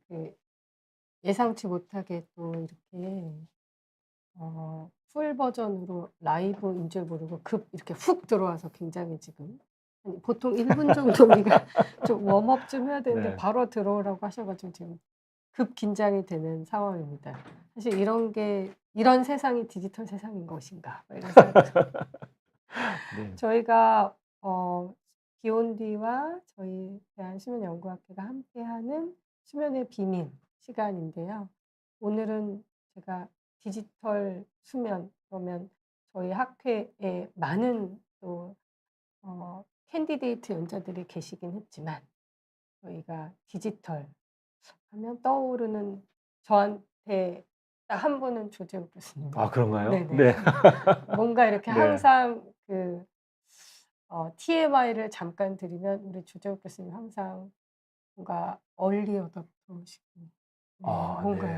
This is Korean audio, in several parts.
그 예상치 못하게 또 이렇게 풀 버전으로 라이브인 줄 모르고 급 이렇게 훅 들어와서 굉장히 지금 아니 보통 1분 정도 우리가 좀 웜업 좀 해야 되는데 네. 바로 들어오라고 하셔 가지고 지금 급 긴장이 되는 상황입니다. 사실 이런 세상이 디지털 세상인 것인가 뭐 이런 생각도 네. 저희가 기온디와 저희 대한수면연구학회가 함께하는 수면의 비밀 시간인데요. 오늘은 제가 디지털 수면 그러면 저희 학회에 많은 또 캔디데이트 연자들이 계시긴 했지만 저희가 디지털 하면 떠오르는 저한테 딱 한 분은 조재욱 아 교수님입니다. 그런가요? 네네. 네. 뭔가 이렇게 네. 항상 TMI를 잠깐 드리면 우리 조재욱 교수님 항상 뭔가 얼리 어답터시고 아 뭔가 네.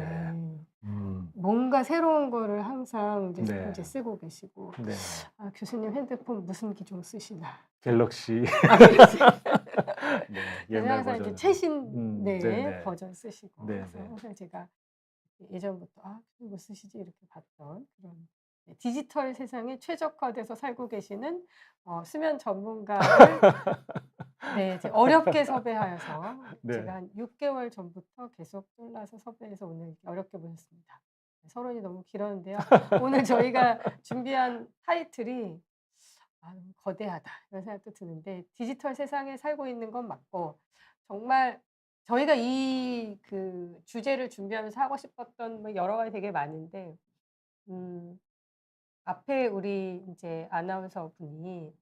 음. 뭔가 새로운 거를 항상 이제 네. 쓰고 계시고 네. '아 교수님 핸드폰 무슨 기종 쓰시나?' 갤럭시. 아 그래서 네. 그래서 옛날 항상 이제 버전으로. 최신 네 네네. 버전 쓰시고 그래서 네네. 항상 제가 예전부터 '아 뭐 쓰시지?' 이렇게 봤던 그런 디지털 세상에 최적화돼서 살고 계시는 수면 전문가를 네 이제 어렵게 섭외하여서 제가 네. 한 6 개월 전부터 계속 졸라서 섭외해서 오늘 이렇게 어렵게 모셨습니다. 서론이 너무 길었는데요. 오늘 저희가 준비한 타이틀이 '아 너무 거대하다.' 이런 생각도 드는데 디지털 세상에 살고 있는 건 맞고 정말 저희가 이 주제를 준비하면서 하고 싶었던 뭐 여러 가지 되게 많은데 음 앞에 우리 인제 아나운서분이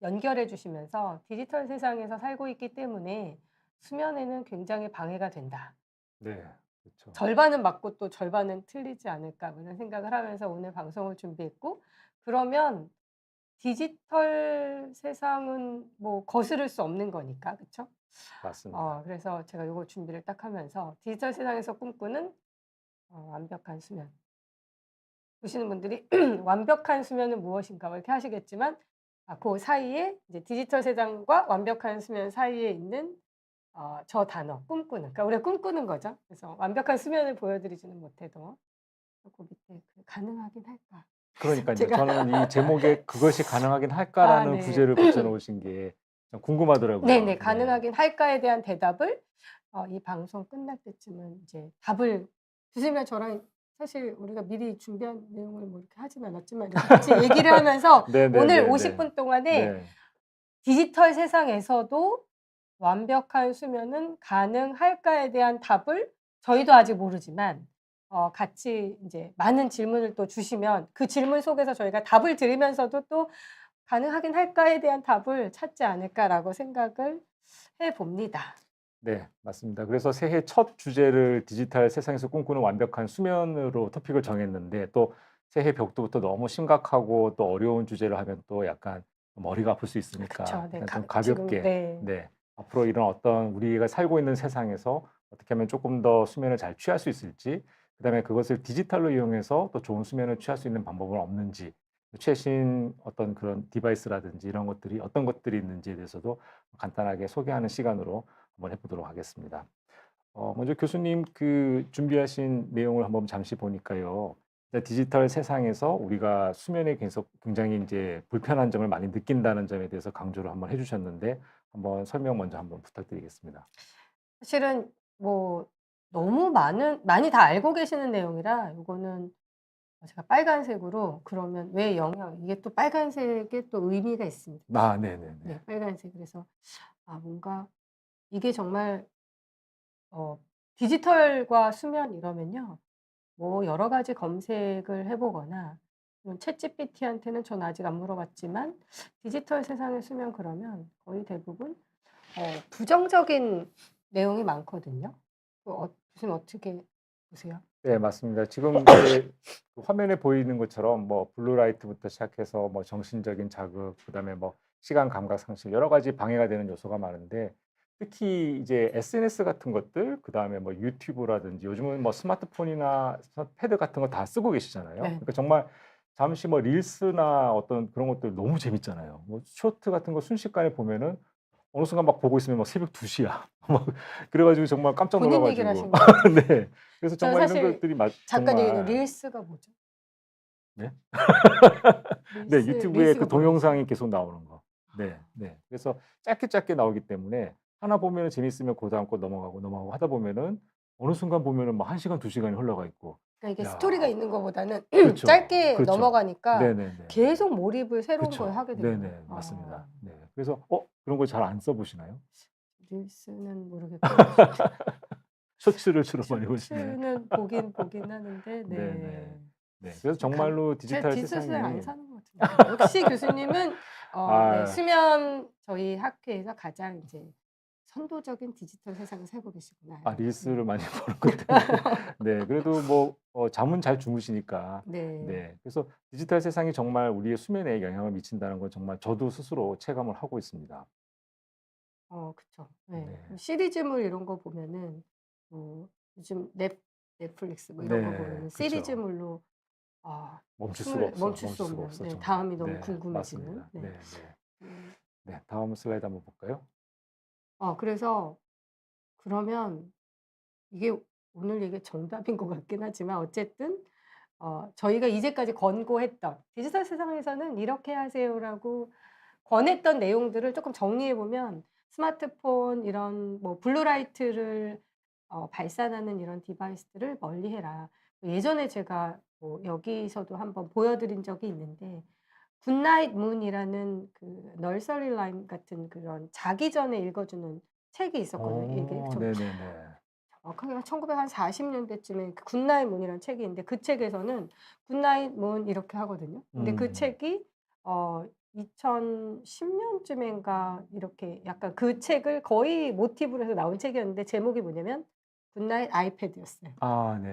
연결해 주시면서 "디지털 세상에서 살고 있기 때문에 수면에는 굉장히 방해가 된다. 네. 그쵸. 절반은 맞고 또 절반은 틀리지 않을까." 뭐 이런 생각을 하면서 오늘 방송을 준비했고 그러면 디지털 세상은 뭐 거스를 수 없는 거니까. 그쵸? 맞습니다. 그래서 제가 요거 준비를 딱 하면서 디지털 세상에서 꿈꾸는 완벽한 수면. 보시는 분들이 '완벽한 수면은 무엇인가?' 뭐 이렇게 하시겠지만 그 사이에 이제 디지털 세상과 완벽한 수면 사이에 있는 저 단어 꿈꾸는 그러니까 우리가 꿈꾸는 거죠. 그래서 완벽한 수면을 보여드리지는 못해도 그 밑에 "가능하긴 할까?" 그러니깐요. 제가 저는 이 제목에 '그것이 가능하긴 아 할까?'라는 네. 부제를 붙여 놓으신 게 좀 궁금하더라고요. 네네. 네. 가능하긴 할까에 대한 대답을 이 방송 끝날 때쯤은 이제 답을 교수님이랑 저랑 사실 우리가 미리 준비한 내용을 뭐 이렇게 하진 않았지만 이렇게 같이 얘기를 하면서 오늘 50 네네네네. 분 동안에 네. 디지털 세상에서도 완벽한 수면은 가능할까에 대한 답을 저희도 아직 모르지만 같이 인제 많은 질문을 또 주시면 그 질문 속에서 저희가 답을 드리면서도 또 '가능하긴 할까.'에 대한 답을 찾지 않을까라고 생각을 해 봅니다. 네. 맞습니다. 그래서 새해 첫 주제를 디지털 세상에서 꿈꾸는 완벽한 수면으로 토픽을 정했는데 또 새해 벽도부터 너무 심각하고 또 어려운 주제를 하면 또 약간 머리가 아플 수 있으니까 그쵸. 네. 일단 좀 지금 가볍게 네. 네. 앞으로 이런 어떤 우리가 살고 있는 세상에서 어떻게 하면 조금 더 수면을 잘 취할 수 있을지, 그다음에 그것을 디지털로 이용해서 또 좋은 수면을 취할 수 있는 방법은 없는지, 최신 어떤 그런 디바이스라든지 이런 것들이 어떤 것들이 있는지에 대해서도 간단하게 소개하는 시간으로 한번 해 보도록 하겠습니다. 먼저 교수님 그 준비하신 내용을 한번 잠시 보니까요. 일단 디지털 세상에서 우리가 수면에 계속 굉장히 이제 불편한 점을 많이 느낀다는 점에 대해서 강조를 한번 해 주셨는데 한번 설명 먼저 한번 부탁드리겠습니다. 사실은 뭐 너무 많이 다 알고 계시는 내용이라 요거는 제가 빨간색으로 그러면 왜 영향 이게 또 빨간색에 또 의미가 있습니다. 아 네네네. 네 빨간색. 그래서 뭔가 이게 정말 디지털과 수면 이러면요. 뭐 여러 가지 검색을 해 보거나 챗GPT한테는 전 아직 안 물어봤지만 디지털 세상의 수면 그러면 거의 대부분 부정적인 내용이 많거든요. 교수님 어떻게 보세요? 네 맞습니다. 지금 이제 그 화면에 보이는 것처럼 뭐 블루라이트부터 시작해서 뭐 정신적인 자극, 그다음에 뭐 시간 감각 상실 여러 가지 방해가 되는 요소가 많은데 특히 이제 SNS 같은 것들, 그다음에 뭐 유튜브라든지 요즘은 뭐 스마트폰이나 패드 같은 거 다 쓰고 계시잖아요. 네. 그러니까 정말 잠시 뭐 릴스나 어떤 그런 것들 너무 재밌잖아요. 뭐 쇼트 같은 거 순식간에 보면은 어느 순간 막 보고 있으면 막 새벽 2시야. 막 그래 가지고 정말 깜짝 놀라 본인 얘기를 가지고 하신 거예요? 네. 그래서 저는 정말 이런 사실 것들이 막 잠깐 얘기해도 정말 릴스가 뭐죠? 네? 네. 유튜브에 릴스가 그 뭐라고 하셨어요? 동영상이 계속 나오는 거. 네. 아. 네. 그래서 짧게 짧게 나오기 때문에 하나 보면은 재밌으면 고다음 거 넘어가고, 넘어가고 하다 보면은 어느 순간 보면은 막 1 시간 2 시간이 흘러가 있고. 그러니까 이게 스토리가 야. 있는 것보다는 그렇죠. 짧게 그렇죠. 넘어가니까 네네네네. 계속 몰입을 새로운 거에 그쵸. 하게 되네요. 네네. 맞습니다. 네. 그래서 그런 걸 잘 안 써 보시나요? 릴스는 모르겠고 쇼츠를 주로 많이 보시나요? 쇼츠는 보긴 하는데 네네. 네. 네. 그래서 좀 감 정말로 제가 디지털 디지털 세상에 안 세상이 사는 것 같은데. 역시 교수님은 네 아 수면 저희 학회에서 가장 이제 선도적인 디지털 세상을 살고 계시구나. 네. 릴스를 많이 보는 것 때문에 네 그래도 뭐 잠은 잘 주무시니까 네. 네 그래서 디지털 세상이 정말 우리의 수면에 영향을 미친다는 건 정말 저도 스스로 체감을 하고 있습니다. 그쵸. 네. 네. 시리즈물 이런 거 보면은 요즘 넷플릭스 뭐 이런 거 네. 보면은 그쵸. 시리즈물로 숨을 멈출 멈출 수 수가 없는 없어 네 정말. 다음이 너무 네. 궁금해지는 맞습니다. 네. 네네. 음 네. 다음 슬라이드 한번 볼까요? 그래서 그러면 이게 오늘 얘기의 정답인 것 같긴 하지만 어쨌든 저희가 이제까지 권고했던 "디지털 세상에서는 이렇게 하세요."라고 권했던 내용들을 쪼끔 정리해 보면 스마트폰 이런 뭐 블루라이트를 발산하는 이런 디바이스들을 멀리해라. 예전에 제가 뭐 여기서도 한번 보여 드린 적이 있는데 굿나잇 문이라는 그 널서리 라임 같은 그런 자기 전에 읽어 주는 책이 있었거든요. 이게 네네네. 정확하게 한 1940 년대쯤에 그 굿나잇 문이라는 책이 있는데 그 책에서는 굿나잇 문 이렇게 하거든요. 근데 그 음. 책이 2010 년쯤인가 이렇게 약간 그 책을 거의 모티브로 해서 나온 책이었는데 제목이 뭐냐면 굿나잇 아이패드였어요.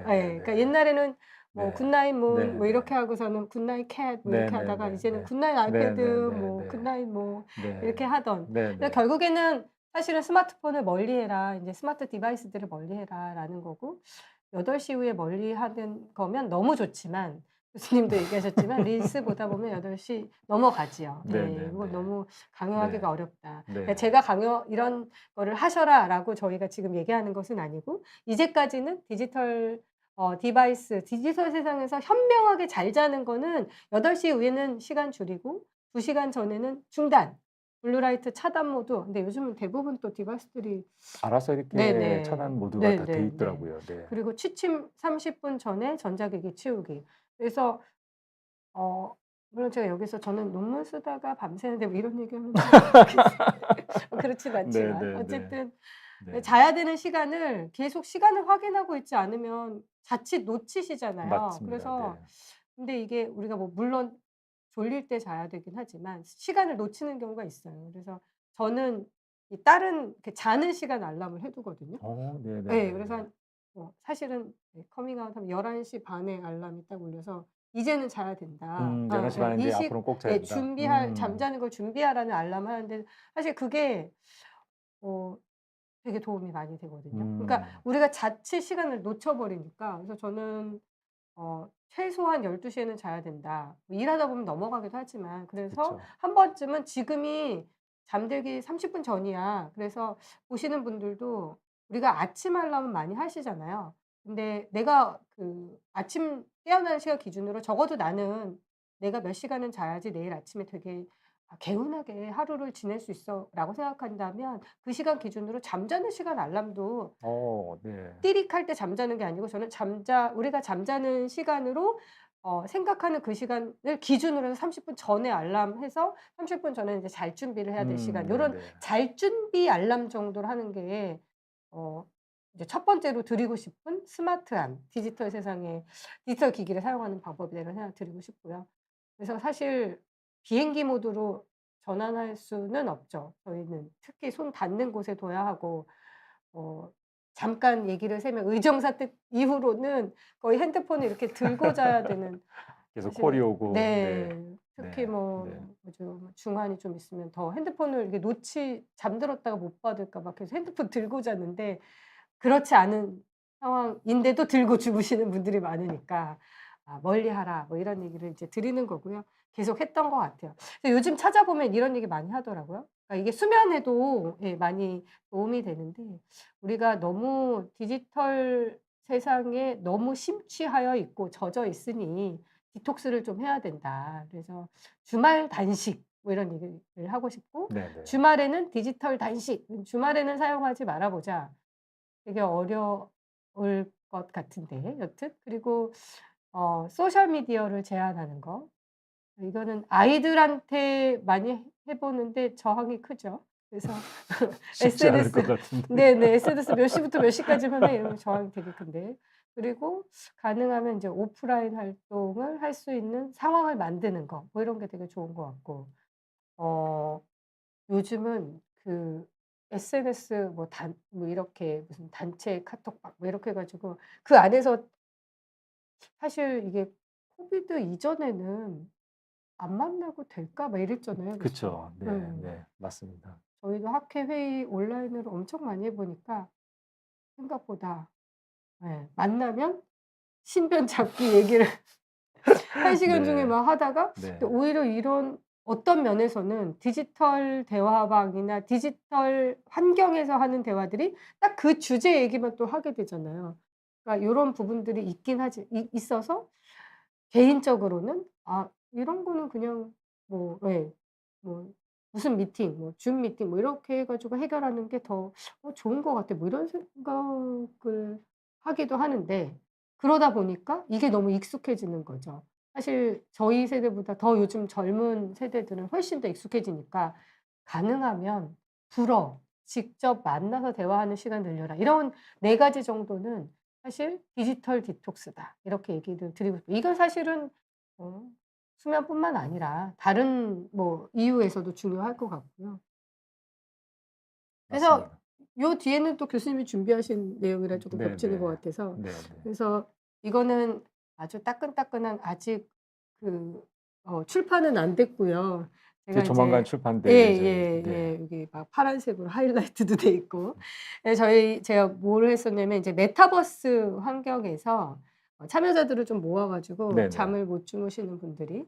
예. 그러니까 네네네. 옛날에는 뭐 네. 굿나잇 문 뭐 네네. 이렇게 하고서는 굿나잇 캣 뭐 이렇게 하다가 이제는 네네네네. 굿나잇 아이패드 뭐 네네네네. 굿나잇 뭐 이렇게 네. 하던 그래서 네네. 결국에는 사실은 "스마트폰을 멀리해라. 인제 스마트 디바이스들을 멀리해라."라는 거고 8시 이후에 멀리하는 거면 너무 좋지만 교수님도 얘기하셨지만 릴스 보다 보면 8시 넘어가지요. 네. 그건 네네네. 너무 강요하기가 네. 어렵다. 그러니까 네. 제가 강요 "이런 거를 하셔라."라고 저희가 지금 얘기하는 것은 아니고 이제까지는 디지털 디바이스 디지털 세상에서 현명하게 잘 자는 거는 8시 이후에는 시간 줄이고 2 시간 전에는 중단, 블루라이트 차단 모드 근데 요즘은 대부분 또 디바이스들이 알아서 이렇게 네네. 차단 모드가 다 돼 네네네. 있더라고요. 네. 그리고 취침 30분 전에 전자기기 치우기. 그래서 어 물론 제가 여기서 저는 논문 쓰다가 밤새는데 뭐 이런 얘기하면 좀 그렇진 않지만 네네네. 어쨌든 네. 자야 되는 시간을 계속 시간을 확인하고 있지 않으면 자칫 놓치시잖아요. 맞습니다. 네. 그래서 근데 이게 우리가 뭐 물론 졸릴 때 자야 되긴 하지만 시간을 놓치는 경우가 있어요. 그래서 저는 이 다른 이렇게 자는 시간 알람을 해 두거든요. 예. 그래서 네네네네. 한 사실은 커밍아웃 하면 11시 반에 알람이 딱 울려서 '이제는 자야 된다.' 11시 예. 반에 이 인제 시 앞으로는 꼭 자야 예 된다. 준비할 잠자는 걸 준비하라는 알람을 하는데 사실 그게 어 되게 도움이 많이 되거든요. 그러니까 음. 우리가 자칫 시간을 놓쳐 버리니까 그래서 저는 최소한 12 시에는 자야 된다. 뭐 일하다 보면 넘어가기도 하지만 그래서 그쵸. 한 번쯤은 지금이 잠들기 30분 전이야. 그래서 보시는 분들도 우리가 아침 알람은 많이 하시잖아요. 근데 내가 그 아침 깨어나는 시간 기준으로 적어도 '나는 내가 몇 시간은 자야지 내일 아침에 되게 개운하게 하루를 지낼 수 있어.'라고 생각한다면 그 시간 기준으로 잠자는 시간 알람도 네. 띠릭할 때 잠자는 게 아니고 저는 우리가 잠자는 시간으로 생각하는 그 시간을 기준으로 해서 30분 전에 알람해서 30분 전에 이제 잘 준비를 해야 될 시간 요런 네네. 잘 준비 알람 정도로 하는 게 어 이제 첫 번째로 드리고 싶은 스마트한 디지털 세상에 디지털 기기를 사용하는 방법이다 이런 생각 드리고 싶고요. 그래서 사실 비행기 모드로 전환할 수는 없죠. 저희는 특히 손 닿는 곳에 둬야 하고 어 잠깐 얘기를 새면 의정사태 이후로는 거의 핸드폰을 이렇게 들고 자야 되는 계속 콜이 사실은 오고 네. 네. 특히 네. 네. 뭐 뭐죠 중환이 좀 있으면 더 핸드폰을 이렇게 잠들었다가 못 받을까 봐 계속 핸드폰 들고 자는데 그렇지 않은 상황인데도 들고 주무시는 분들이 많으니까 "멀리하라." 뭐 이런 얘기를 이제 드리는 거고요. 계속 했던 것 같아요. 근데 요즘 찾아보면 이런 얘기 많이 하더라고요. 그러니까 이게 수면에도 예 많이 도움이 되는데 우리가 너무 디지털 세상에 너무 심취하여 있고 젖어 있으니 디톡스를 좀 해야 된다. 그래서 주말 단식 뭐 이런 얘기를 하고 싶고 네네. 주말에는 디지털 단식, 주말에는 사용하지 말아 보자. 되게 어려울 것 같은데 여튼. 그리고 소셜 미디어를 제한하는 거. 이거는 아이들한테 많이 해 보는데 저항이 크죠. 그래서 쉽지 않을 것 SNS 같은데. 네네. SNS 몇 시부터 몇 시까지만 해 이러면 저항이 되게 큰데. 그리고 가능하면 인제 오프라인 활동을 할 수 있는 상황을 만드는 거 뭐 이런 게 되게 좋은 것 같고. 어 요즘은 그 SNS 뭐 이렇게 무슨 단체 카톡방 뭐 이렇게 해 가지고 그 안에서 사실 이게 코비드 이전에는 '안 만나도 될까?' 막 이랬잖아요. 그죠? 그쵸. 네 예. 네. 맞습니다. 저희도 학회 회의 온라인으로 엄청 많이 해 보니까 생각보다 예 만나면 신변 잡기 얘기를 1 시간 중에 네. 막 하다가 네. 오히려 이런 어떤 면에서는 디지털 대화방이나 디지털 환경에서 하는 대화들이 딱 그 주제 얘기만 또 하게 되잖아요. 그러니까 요런 부분들이 있긴 하지 있어서 개인적으로는 이런 거는 그냥 뭐 예 뭐 무슨 미팅 뭐 줌 미팅 뭐 이렇게 해 가지고 해결하는 게 더 좋은 것 같아.' 뭐 이런 생각을 하기도 하는데 그러다 보니까 이게 너무 익숙해지는 거죠. 사실 저희 세대보다 더 요즘 젊은 세대들은 훨씬 더 익숙해지니까 가능하면 "불어. 직접 만나서 대화하는 시간 늘려라." 이런 4 가지 정도는 사실 "디지털 디톡스다." 이렇게 얘기를 드리고 싶어요. 이건 사실은 어 수면뿐만 아니라 다른 뭐 이유에서도 중요할 것 같고요. 그래서 맞습니다. 요 뒤에는 또 교수님이 준비하신 내용이랑 조금 겹치는 것 네네. 같아서 네네. 그래서 이거는 아주 따끈따끈한 아직 그 출판은 안 됐고요. 이제 제가 조만간 인제 출판될 예정이죠. 네. 예예예. 여기 막 파란색으로 하이라이트도 돼 있고. 예 제가 뭘 했었냐면 이제 메타버스 환경에서 참여자들을 좀 모아 가지고 네네. 잠을 못 주무시는 분들이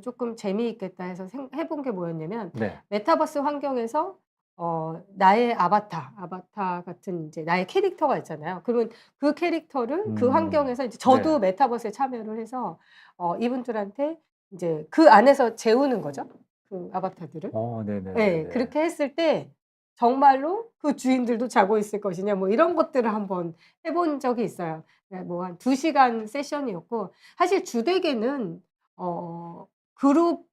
쪼끔 재미있겠다 해서 해 본 게 뭐였냐면 네. 메타버스 환경에서 나의 아바타 같은 인제 나의 캐릭터가 있잖아요. 그러면 그 캐릭터를 그 환경에서 이제 네. 저도 메타버스에 참여를 해서 이분들한테 인제 그 안에서 재우는 거죠, 그 아바타들을. 예. 네네네네. 그렇게 했을 때 정말로 그 주인들도 자고 있을 것이냐 뭐 이런 것들을 한번 해본 적이 있어요. 네 뭐 한 2 시간 세션이었고 사실 주되게는 그룹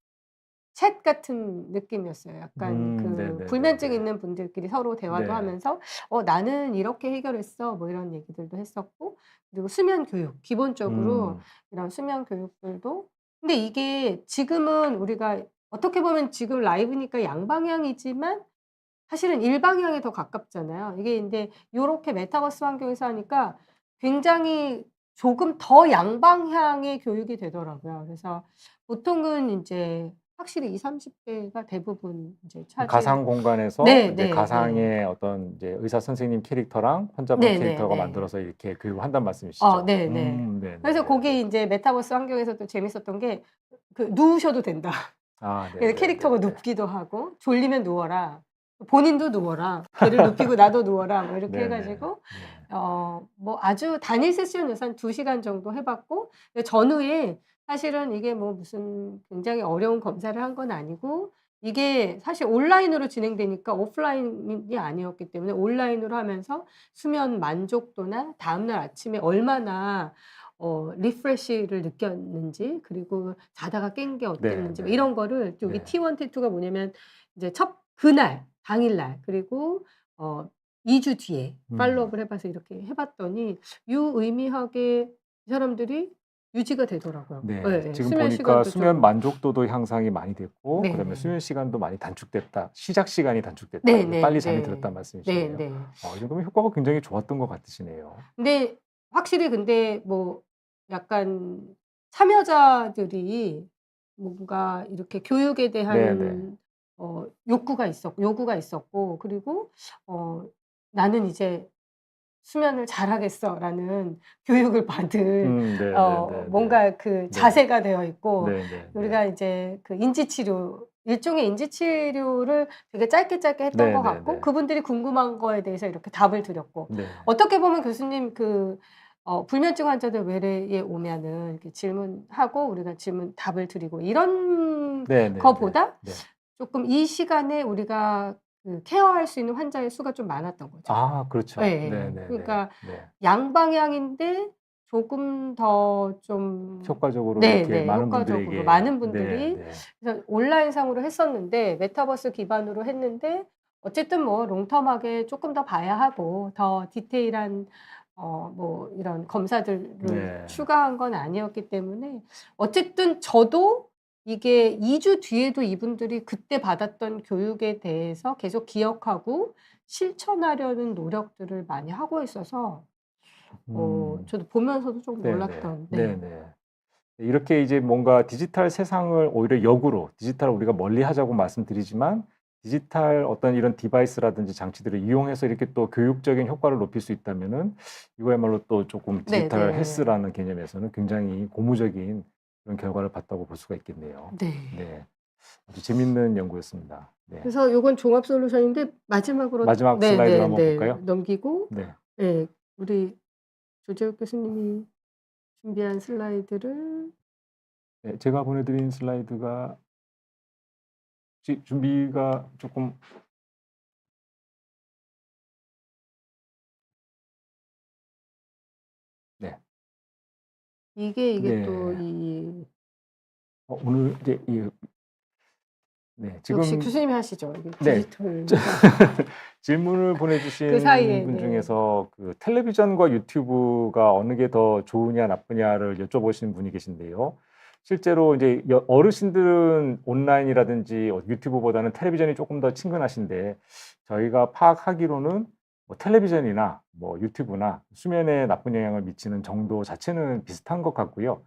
챗 같은 느낌이었어요. 약간 그 불면증 네네네네. 있는 분들끼리 서로 대화도 네. 하면서 "나는 이렇게 해결했어." 뭐 이런 얘기들도 했었고 그리고 수면 교육 기본적으로 음. 이런 수면 교육들도 근데 이게 지금은 우리가 어떻게 보면 지금 라이브니까 양방향이지만 사실은 일방향에 더 가깝잖아요. 이게 인제 요렇게 메타버스 환경에서 하니까 굉장히 조금 더 양방향의 교육이 되더라고요. 그래서 보통은 인제 확실히 20-30 대가 대부분 인제 차지를 가상 공간에서 네 이제 네 네. 가상의 어떤 이제 의사 선생님 캐릭터랑 환자분 네네네. 캐릭터가 만들어서 이렇게 교육을 한다는 말씀이시죠? 네네. 그래서 네네네네. 거기 인제 메타버스 환경에서 또 재밌었던 게 누우셔도 된다. 예 캐릭터가 네네네네네. 눕기도 하고 "졸리면 누워라." 본인도 누워라. "걔를 눕히고 나도 누워라." 뭐 이렇게 해 네네. 가지고 네. 뭐 아주 단일 세션에서 한 2 시간 정도 해 봤고 그 전후에 사실은 이게 뭐 무슨 굉장히 어려운 검사를 한 건 아니고 이게 사실 온라인으로 진행되니까 오프라인이 아니었기 때문에 온라인으로 하면서 수면 만족도나 다음날 아침에 얼마나 리프레시를 느꼈는지 그리고 자다가 깬 게 어땠는지 뭐 네네. 이런 거를 여기 네. T1, T2가 뭐냐면 이제 그날 당일날 그리고 2주 뒤에 음. 팔로우업을 해 봐서 이렇게 해 봤더니 유의미하게 이 사람들이 유지가 되더라고요. 네. 예예. 지금 수면 보니까 시간도 수면 좀 만족도도 향상이 많이 됐고 그다음에 네네. 수면 시간도 많이 단축됐다. 시작 시간이 단축됐다. 그래서 네네 빨리 잠이 네. 들었다는 말씀이시네요. 네네. 이 정도면 효과가 굉장히 좋았던 것 같으시네요. 근데 확실히 근데 뭐 약간 참여자들이 뭔가 이렇게 교육에 네네. 대한 요구가 있었고 그리고 어 '나는 이제 수면을 잘하겠어.'라는 교육을 받을 네네네네. 뭔가 그 네. 자세가 되어 있고 네네네. 우리가 이제 그 인지 치료 일종의 인지 치료를 되게 짧게 했던 것 같고 네네네. 그분들이 궁금한 거에 대해서 이렇게 답을 드렸고 네. 어떻게 보면 교수님 불면증 환자들 외래에 오면은 이렇게 질문하고 우리가 질문 답을 드리고 이런 네네네. 거보다 네. 조금 이 시간에 우리가 그 케어할 수 있는 환자의 수가 좀 많았던 거죠. 아 그렇죠. 예예. 네네네. 그러니까 네. 양방향인데 조금 더 좀 효과적으로 이렇게 네네. 많은 효과적으로 분들에게 많은 분들이 네. 그래서 온라인상으로 했었는데 메타버스 기반으로 했는데 어쨌든 뭐 롱텀하게 쪼끔 더 봐야 하고 더 디테일한 뭐 이런 검사들을 네. 추가한 건 아니었기 때문에 어쨌든 저도 이게 2주 뒤에도 이분들이 그때 받았던 교육에 대해서 계속 기억하고 실천하려는 노력들을 많이 하고 있어서 음. 저도 보면서도 좀 네네. 놀랐던 네. 네네. 이렇게 이제 뭔가 디지털 세상을 오히려 역으로 디지털을 우리가 멀리하자고 말씀드리지만 디지털 어떤 이런 디바이스라든지 장치들을 이용해서 이렇게 또 교육적인 효과를 높일 수 있다면은 이거야말로 또 조금 디지털 네네. 헬스라는 개념에서는 굉장히 고무적인 그런 결과를 봤다고 볼 수가 있겠네요. 네. 네. 아주 재밌는 연구였습니다. 네. 그래서 요건 종합 솔루션인데 마지막으로 마지막 슬라이드로 한번 볼까요? 넘기고 네. 예 우리 조재욱 교수님이 준비한 슬라이드를 네, 제가 보내드린 슬라이드가 혹시 준비가 조금 네. 이게 또 네. 이 오늘 이제 네, 역시 지금 교수님이 하시죠. 이게 네. 디지털 질문을 그 보내주신 사이에 분 네. 중에서 그 텔레비전과 유튜브가 어느 게 더 좋으냐 나쁘냐를 여쭤보시는 분이 계신데요. 실제로 이제 어르신들은 온라인이라든지 유튜브보다는 텔레비전이 조금 더 친근하신데 저희가 파악하기로는 뭐 텔레비전이나 뭐 유튜브나 수면에 나쁜 영향을 미치는 정도 자체는 비슷한 것 같고요.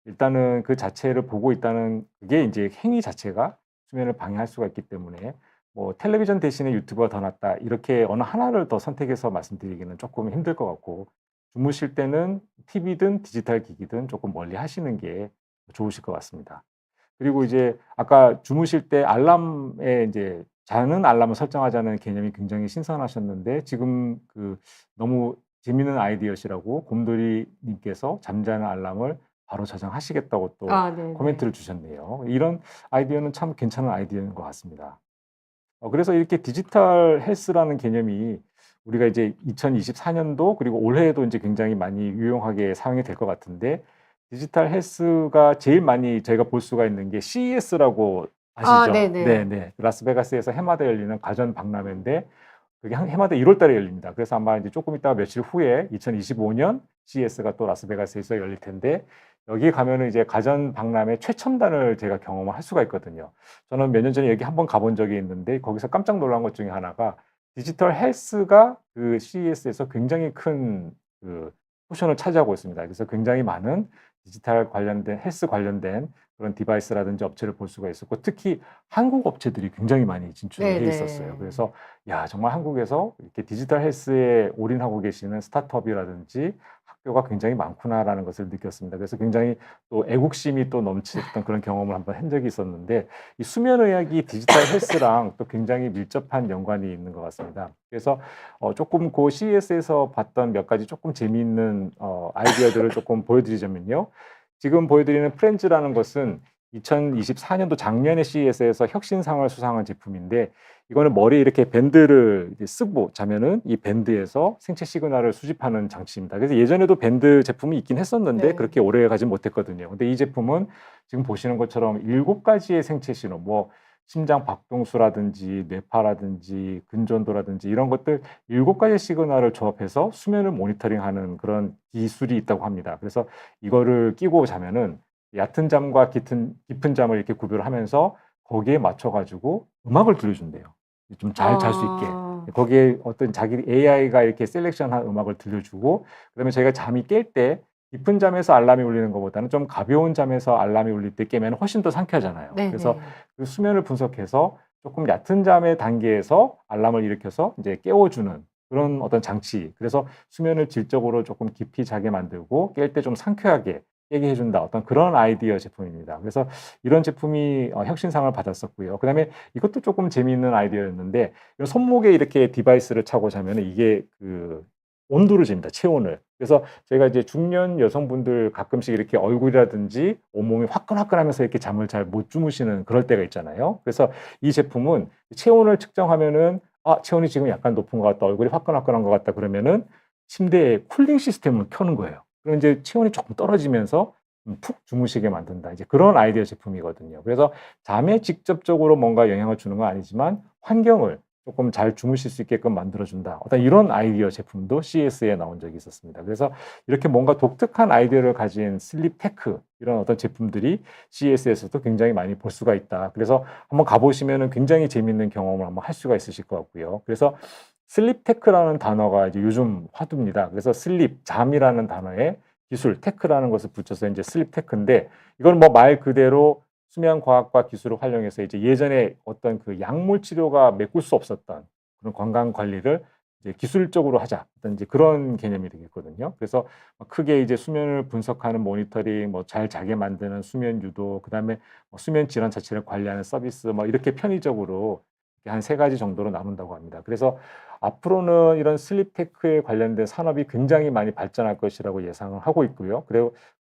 일단은 그 자체를 보고 있다는 그게 이제 행위 자체가 수면을 방해할 수가 있기 때문에 뭐 텔레비전 대신에 유튜브가 더 낫다 이렇게 어느 하나를 더 선택해서 말씀드리기는 조금 힘들 것 같고 주무실 때는 TV든 디지털 기기든 조금 멀리 하시는 게 좋으실 것 같습니다. 그리고 이제 아까 주무실 때 알람에 이제 자는 알람을 설정하자는 개념이 굉장히 신선하셨는데 지금 그 너무 재미있는 아이디어시라고 곰돌이 님께서 잠자는 알람을 바로 저장하시겠다고 또 아 네네. 코멘트를 주셨네요. 이런 아이디어는 참 괜찮은 아이디어인 것 같습니다. 그래서 이렇게 디지털 헬스라는 개념이 우리가 이제 2024년도 그리고 올해에도 이제 굉장히 많이 유용하게 사용이 될 것 같은데 디지털 헬스가 제일 많이 저희가 볼 수가 있는 게 CES라고 아 아시죠? 네네. 네네. 라스베가스에서 해마다 열리는 가전 박람회인데 그게 해마다 1월 달에 열립니다. 그래서 아마 이제 조금 있다가 며칠 후에 2025년 CES가 또 라스베가스에서 열릴 텐데 여기 가면은 이제 가전 박람회 최첨단을 제가 경험을 할 수가 있거든요. 저는 몇 년 전에 여기 한번 가본 적이 있는데 거기서 깜짝 놀란 것 중에 하나가 디지털 헬스가 그 CES에서 굉장히 큰 그 포션을 차지하고 있습니다. 그래서 굉장히 많은 디지털 관련된 헬스 관련된 그런 디바이스라든지 업체를 볼 수가 있었고 특히 한국 업체들이 굉장히 많이 진출을 해 있었어요. 네네. 그래서 야 정말 한국에서 이렇게 디지털 헬스에 올인하고 계시는 스타트업이라든지 학교가 굉장히 많구나라는 것을 느꼈습니다. 그래서 굉장히 또 애국심이 또 넘치던 그런 경험을 한번 한 적이 있었는데 이 수면의학이 디지털 헬스랑 또 굉장히 밀접한 연관이 있는 것 같습니다. 그래서 조금 그 CES에서 봤던 몇 가지 조금 재미있는 아이디어들을 조금 보여드리자면요. 지금 보여드리는 프렌즈라는 것은 2024년도 작년에 CES에서 혁신상을 수상한 제품인데 이거는 머리에 이렇게 밴드를 이제 쓰고 자면은 이 밴드에서 생체 시그널을 수집하는 장치입니다. 그래서 예전에도 밴드 제품이 있긴 했었는데 네. 그렇게 오래 가진 못했거든요. 근데 이 제품은 지금 보시는 것처럼 7가지의 생체 신호, 뭐 심장 박동수라든지 뇌파라든지 근전도라든지 이런 것들 7가지 시그널을 조합해서 수면을 모니터링하는 그런 기술이 있다고 합니다. 그래서 이거를 끼고 자면은 얕은 잠과 깊은 잠을 이렇게 구별을 하면서 거기에 맞춰 가지고 음악을 들려준대요. 좀 잘 잘 수 있게. 아. 거기에 어떤 자기 AI가 이렇게 셀렉션한 음악을 들려주고 그다음에 저희가 잠이 깰 때 깊은 잠에서 알람이 울리는 것보다는 좀 가벼운 잠에서 알람이 울릴 때 깨면 훨씬 더 상쾌하잖아요. 그래서 네네. 그 수면을 분석해서 조금 얕은 잠의 단계에서 알람을 일으켜서 이제 깨워주는 그런 어떤 장치. 그래서 수면을 질적으로 조금 깊이 자게 만들고 깰 때 좀 상쾌하게 깨게 해준다. 어떤 그런 아이디어 제품입니다. 그래서 이런 제품이 혁신상을 받았었고요. 그다음에 이것도 조금 재미있는 아이디어였는데 손목에 이렇게 디바이스를 차고 자면 이게 그 온도를 잽니다. 체온을. 그래서 제가 이제 중년 여성분들 가끔씩 이렇게 얼굴이라든지 온몸이 화끈화끈하면서 이렇게 잠을 잘 못 주무시는 그럴 때가 있잖아요. 그래서 이 제품은 체온을 측정하면은 체온이 지금 약간 높은 것 같다. 얼굴이 화끈화끈한 것 같다. 그러면은 침대에 쿨링 시스템을 켜는 거예요. 그럼 이제 체온이 조금 떨어지면서 푹 주무시게 만든다. 이제 그런 아이디어 제품이거든요. 그래서 잠에 직접적으로 뭔가 영향을 주는 건 아니지만 환경을 조금 잘 주무실 수 있게끔 만들어준다. 어떤 이런 아이디어 제품도 CES에 나온 적이 있었습니다. 그래서 이렇게 뭔가 독특한 아이디어를 가진 슬립 테크 이런 어떤 제품들이 CES에서도 굉장히 많이 볼 수가 있다. 그래서 한번 가보시면 굉장히 재밌는 경험을 한번 할 수가 있으실 것 같고요. 그래서 슬립 테크라는 단어가 이제 요즘 화두입니다. 그래서 슬립, 잠이라는 단어에 기술, 테크라는 것을 붙여서 이제 슬립 테크인데 이건 뭐 말 그대로 수면 과학과 기술을 활용해서 이제 예전에 어떤 그 약물 치료가 메꿀 수 없었던 그런 건강 관리를 이제 기술적으로 하자. 어떤 이제 그런 개념이 되겠거든요. 그래서 크게 이제 수면을 분석하는 모니터링, 뭐 잘 자게 만드는 수면 유도, 그다음에 뭐 수면 질환 자체를 관리하는 서비스, 뭐 이렇게 편의적으로 한 세 가지 정도로 나눈다고 합니다. 그래서 앞으로는 이런 슬립 테크에 관련된 산업이 굉장히 많이 발전할 것이라고 예상을 하고 있고요.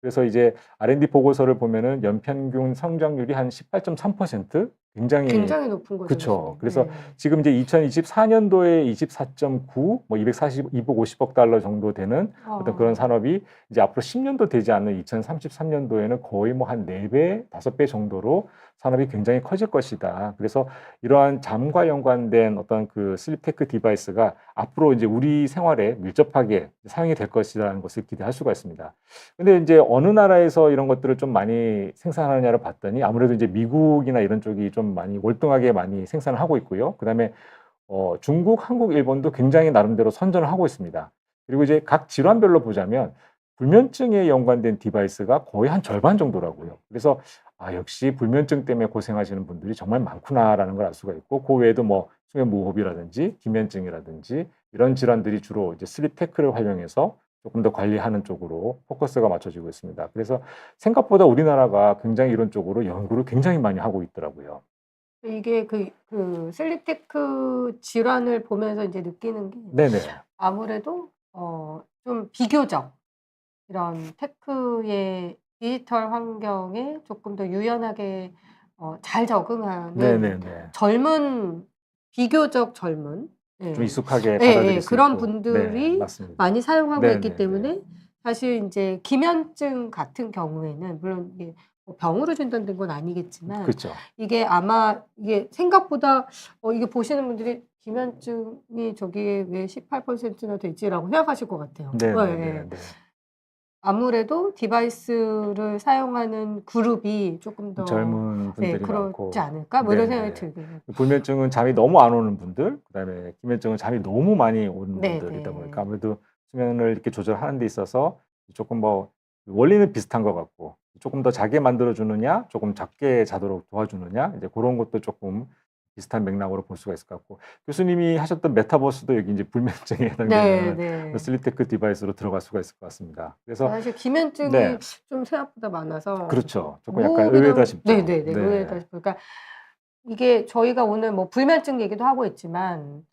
그래서 이제 R&D 보고서를 보면은 연평균 성장률이 한 18.3% 굉장히 굉장히 높은 거죠, 그쵸. 교수님. 그래서 네. 지금 이제 2024년도에 24.9, 뭐 240, 250억 달러 정도 되는 어떤 그런 산업이 이제 앞으로 10년도 되지 않는 2033년도에는 거의 뭐 한 4배, 5배 정도로 산업이 굉장히 커질 것이다. 그래서 이러한 잠과 연관된 어떤 그 슬립테크 디바이스가 앞으로 이제 우리 생활에 밀접하게 사용이 될 것이라는 것을 기대할 수가 있습니다. 근데 이제 어느 나라에서 이런 것들을 좀 많이 생산하느냐를 봤더니 아무래도 이제 미국이나 이런 쪽이 좀 많이 월등하게 많이 생산을 하고 있고요. 그다음에 중국, 한국, 일본도 굉장히 나름대로 선전을 하고 있습니다. 그리고 이제 각 질환별로 보자면 불면증에 연관된 디바이스가 거의 한 절반 정도라고요. 그래서 역시 불면증 때문에 고생하시는 분들이 정말 많구나라는 걸 알 수가 있고 그 외에도 뭐 수면 무호흡이라든지 기면증이라든지 이런 질환들이 주로 이제 슬립 테크를 활용해서 조금 더 관리하는 쪽으로 포커스가 맞춰지고 있습니다. 그래서 생각보다 우리나라가 굉장히 이런 쪽으로 연구를 굉장히 많이 하고 있더라고요. 이게 그 슬립 테크 질환을 보면서 이제 느끼는 게 네네. 아무래도 좀 비교적 이런 테크의 디지털 환경에 조금 더 유연하게 잘 적응하는 네네네. 비교적 젊은 좀 예. 익숙하게 받아들일 예예. 수 그런 있고. 네, 분들이 맞습니다. 많이 사용하고 있기 네네네. 때문에 사실 인제 기면증 같은 경우에는 물론 이게 뭐 병으로 진단된 건 아니겠지만 그쵸. 이게 아마 이게 생각보다 이게 보시는 분들이 '기면증이 저기에 왜 18%나 되지?'라고 생각하실 것 같아요. 예예. 네네네네. 아무래도 디바이스를 사용하는 그룹이 쪼끔 더 젊은 예 분들이 '그렇지 많고. 않을까?' 뭐 이런 생각이 네네. 들긴 해요. 불면증은 잠이 너무 안 오는 분들, 그다음에 기면증은 잠이 너무 많이 오는 분들이다 보니까 네네. 아무래도 수면을 이렇게 조절하는 데 있어서 조금 뭐 원리는 비슷한 것 같고 조금 더 자게 만들어 주느냐, 조금 작게 자도록 도와주느냐 이제 고런 것도 조금 비슷한 맥락으로 볼 수가 있을 것 같고 교수님이 하셨던 메타버스도 여기 인제 불면증에 해당되는 네네. 슬립 테크 디바이스로 들어갈 수가 있을 것 같습니다. 그래서 사실 기면증이 네. 좀 생각보다 많아서 좀 그렇죠. 조금 약간 의외다 무호흡이랑 싶죠. 네네네. 의외다 네. 싶어요. 그러니까 이게 저희가 오늘 뭐 불면증 얘기도 하고 있지만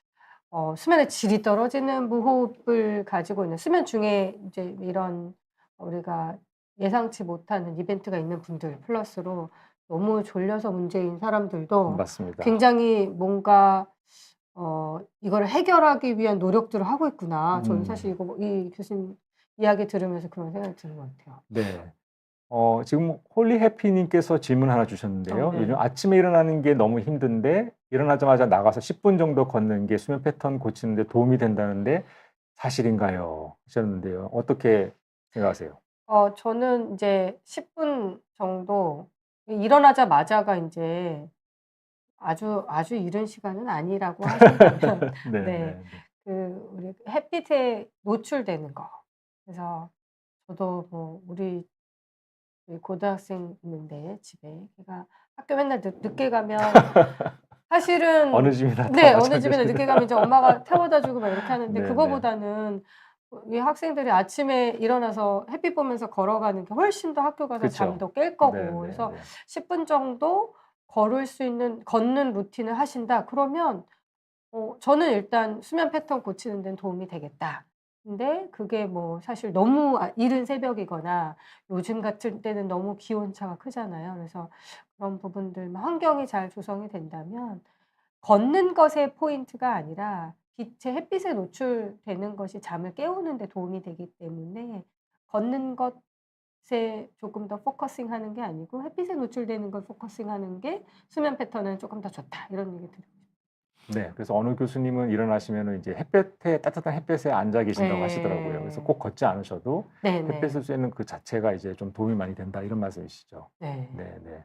수면의 질이 떨어지는 무호흡을 가지고 있는 수면 중에 이제 이런 우리가 예상치 못하는 이벤트가 있는 분들 플러스로 너무 졸려서 문제인 사람들도 맞습니다. 굉장히 뭔가 '이거를 해결하기 위한 노력들을 하고 있구나.' 저는 사실 음. 이거 이 교수님 이야기 들으면서 그런 생각이 드는 것 같아요. 네. 지금 홀리 해피 님께서 질문 하나 주셨는데요. 요즘 네. 아침에 일어나는 게 너무 힘든데 일어나자마자 나가서 10분 정도 걷는 게 수면 패턴 고치는 데 도움이 된다는데 사실인가요? 하셨는데요. 어떻게 생각하세요? 저는 인제 10분 정도 일어나자마자가 인제 아주 이른 시간은 아니라고 하신다면 네. 네네네. 우리 햇빛에 노출되는 거. 그래서 저도 뭐 우리 고등학생 있는데 집에 걔가 학교 맨날 늦게 가면 어느 사실은 집이나 다 네 어느 집에나 늦게 마찬가지입니다. 가면 이제 엄마가 태워다 주고 막 이렇게 하는데 네네. 그거보다는 이 학생들이 아침에 일어나서 햇빛 보면서 걸어가는 게 훨씬 더 학교 가서 그쵸. 잠도 깰 거고 그래서 네네네. 10분 정도 걸을 수 있는 걷는 루틴을 하신다. 그러면 저는 일단 '수면 패턴 고치는 데는 도움이 되겠다.' 근데 그게 뭐 사실 너무 이른 새벽이거나 요즘 같은 때는 너무 기온차가 크잖아요. 그래서 그런 부분들만 환경이 잘 조성이 된다면 걷는 것의 포인트가 아니라 빛에 햇빛에 노출되는 것이 잠을 깨우는 데 도움이 되기 때문에 걷는 것에 조금 더 포커싱하는 게 아니고 '햇빛에 노출되는 걸 포커싱하는 게 수면 패턴은 쪼끔 더 좋다.' 이런 얘기 드리고 싶어요. 네. 그래서 어느 교수님은 일어나시면은 이제 햇볕에 따뜻한 햇볕에 앉아 계신다고 하시더라고요. 그래서 예. 꼭 걷지 않으셔도 네네. 햇빛을 쬐는 그 자체가 이제 좀 도움이 많이 된다 이런 말씀이시죠. 네. 네네.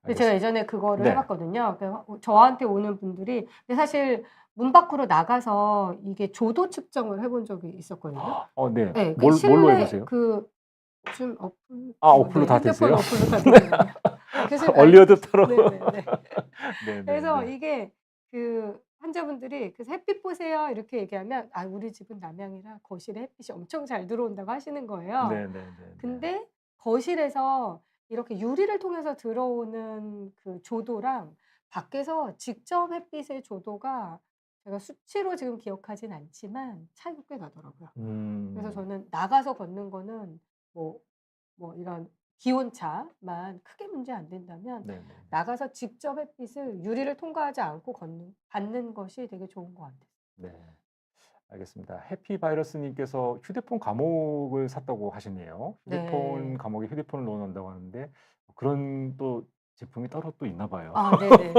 근데 제가 알겠습니다. 예전에 그거를 해 네. 봤거든요. 그 저한테 오는 분들이 근데 사실 문 밖으로 나가서 이게 조도 측정을 해본 적이 있었거든요. 네. 예. 그 뭘로 해 실내 보세요? 그 요즘 어플 어플로 네 다 핸드폰 되세요? 어플로 다 되더라고요. 교수님 얼리 알고 계시 어댑터로. 네네네. 그래서 네네네. 이게 그 환자분들이 그래서 "햇빛 보세요." 이렇게 얘기하면 "아 우리 집은 남향이라 거실에 햇빛이 엄청 잘 들어온다."고 하시는 거예요. 네네네네. 근데 거실에서 이렇게 유리를 통해서 들어오는 그 조도랑 밖에서 직접 햇빛의 조도가 제가 수치로 지금 기억하진 않지만 차이가 꽤 나더라고요. 그래서 음. 저는 나가서 걷는 거는 뭐 이런 기온차만 크게 문제 안 된다면 네네네. 나가서 직접 햇빛을 유리를 통과하지 않고 걷는 받는 것이 되게 좋은 것 같아요. 네. 알겠습니다. 해피바이러스 님께서 휴대폰 감옥을 샀다고 하시네요. 휴대폰 네. 감옥에 휴대폰을 넣어 놓는다고 하는데 그런 또 제품이 따로 또 있나 봐요. 아 네네.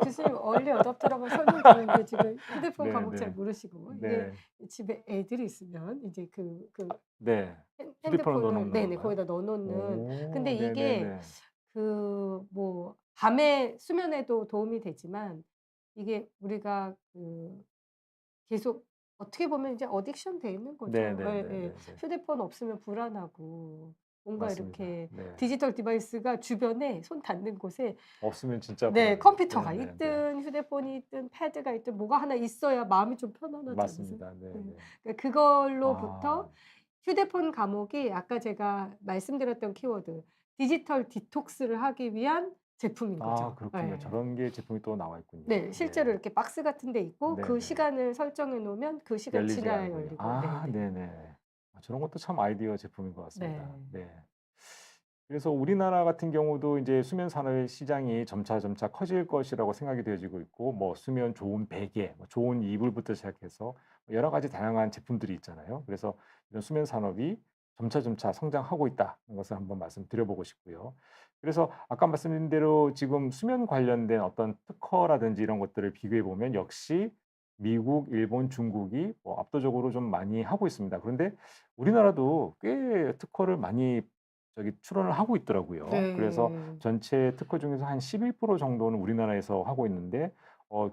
교수님 얼리 어댑터라고 설명드렸는데 지금 휴대폰 감옥 잘 네네. 모르시고 이게 네. 집에 애들이 있으면 이제 네. 휴대폰을 넣어 핸드폰을 놓는 네네 건가요? 거기다 넣어 놓는 근데 오 이게 네네네. 밤에 수면에도 도움이 되지만 이게 우리가 계속 어떻게 보면 이제 어딕션 돼 있는 거죠. 예예. 네네네네네. 휴대폰 없으면 불안하고 뭔가 맞습니다. 이렇게 네. 디지털 디바이스가 주변에 손 닿는 곳에 없으면 진짜 네 불안해요. 컴퓨터가 네네네. 있든 휴대폰이 있든 패드가 있든 뭐가 하나 있어야 마음이 좀 편안하지 않으세요? 맞습니다. 네. 네네. 그러니까 그걸로부터 아. 휴대폰 감옥이 아까 제가 말씀드렸던 키워드 디지털 디톡스를 하기 위한 제품인 거죠. 그렇군요. 예. 저런 게 제품이 또 나와 있군요. 네. 네. 실제로 이렇게 박스 같은 데 있고 그 네네. 시간을 설정해 놓으면 그 시간 열리지 지나야 않고요. 열리고. 네네. 네네. 저런 것도 참 아이디어 제품인 것 같습니다. 네. 네. 그래서 우리나라 같은 경우도 이제 수면 산업의 시장이 점차 커질 것이라고 생각이 되어지고 있고 뭐 수면 좋은 베개, 뭐 좋은 이불부터 시작해서 여러 가지 다양한 제품들이 있잖아요. 그래서 이런 수면 산업이 점차 성장하고 있다는 것을 한번 말씀드려 보고 싶고요. 그래서 아까 말씀드린 대로 지금 수면 관련된 어떤 특허라든지 이런 것들을 비교해 보면 역시 미국, 일본, 중국이 뭐 압도적으로 좀 많이 하고 있습니다. 그런데 우리나라도 꽤 특허를 많이 출원을 하고 있더라고요. 그래서 네. 전체 특허 중에서 한 11% 정도는 우리나라에서 하고 있는데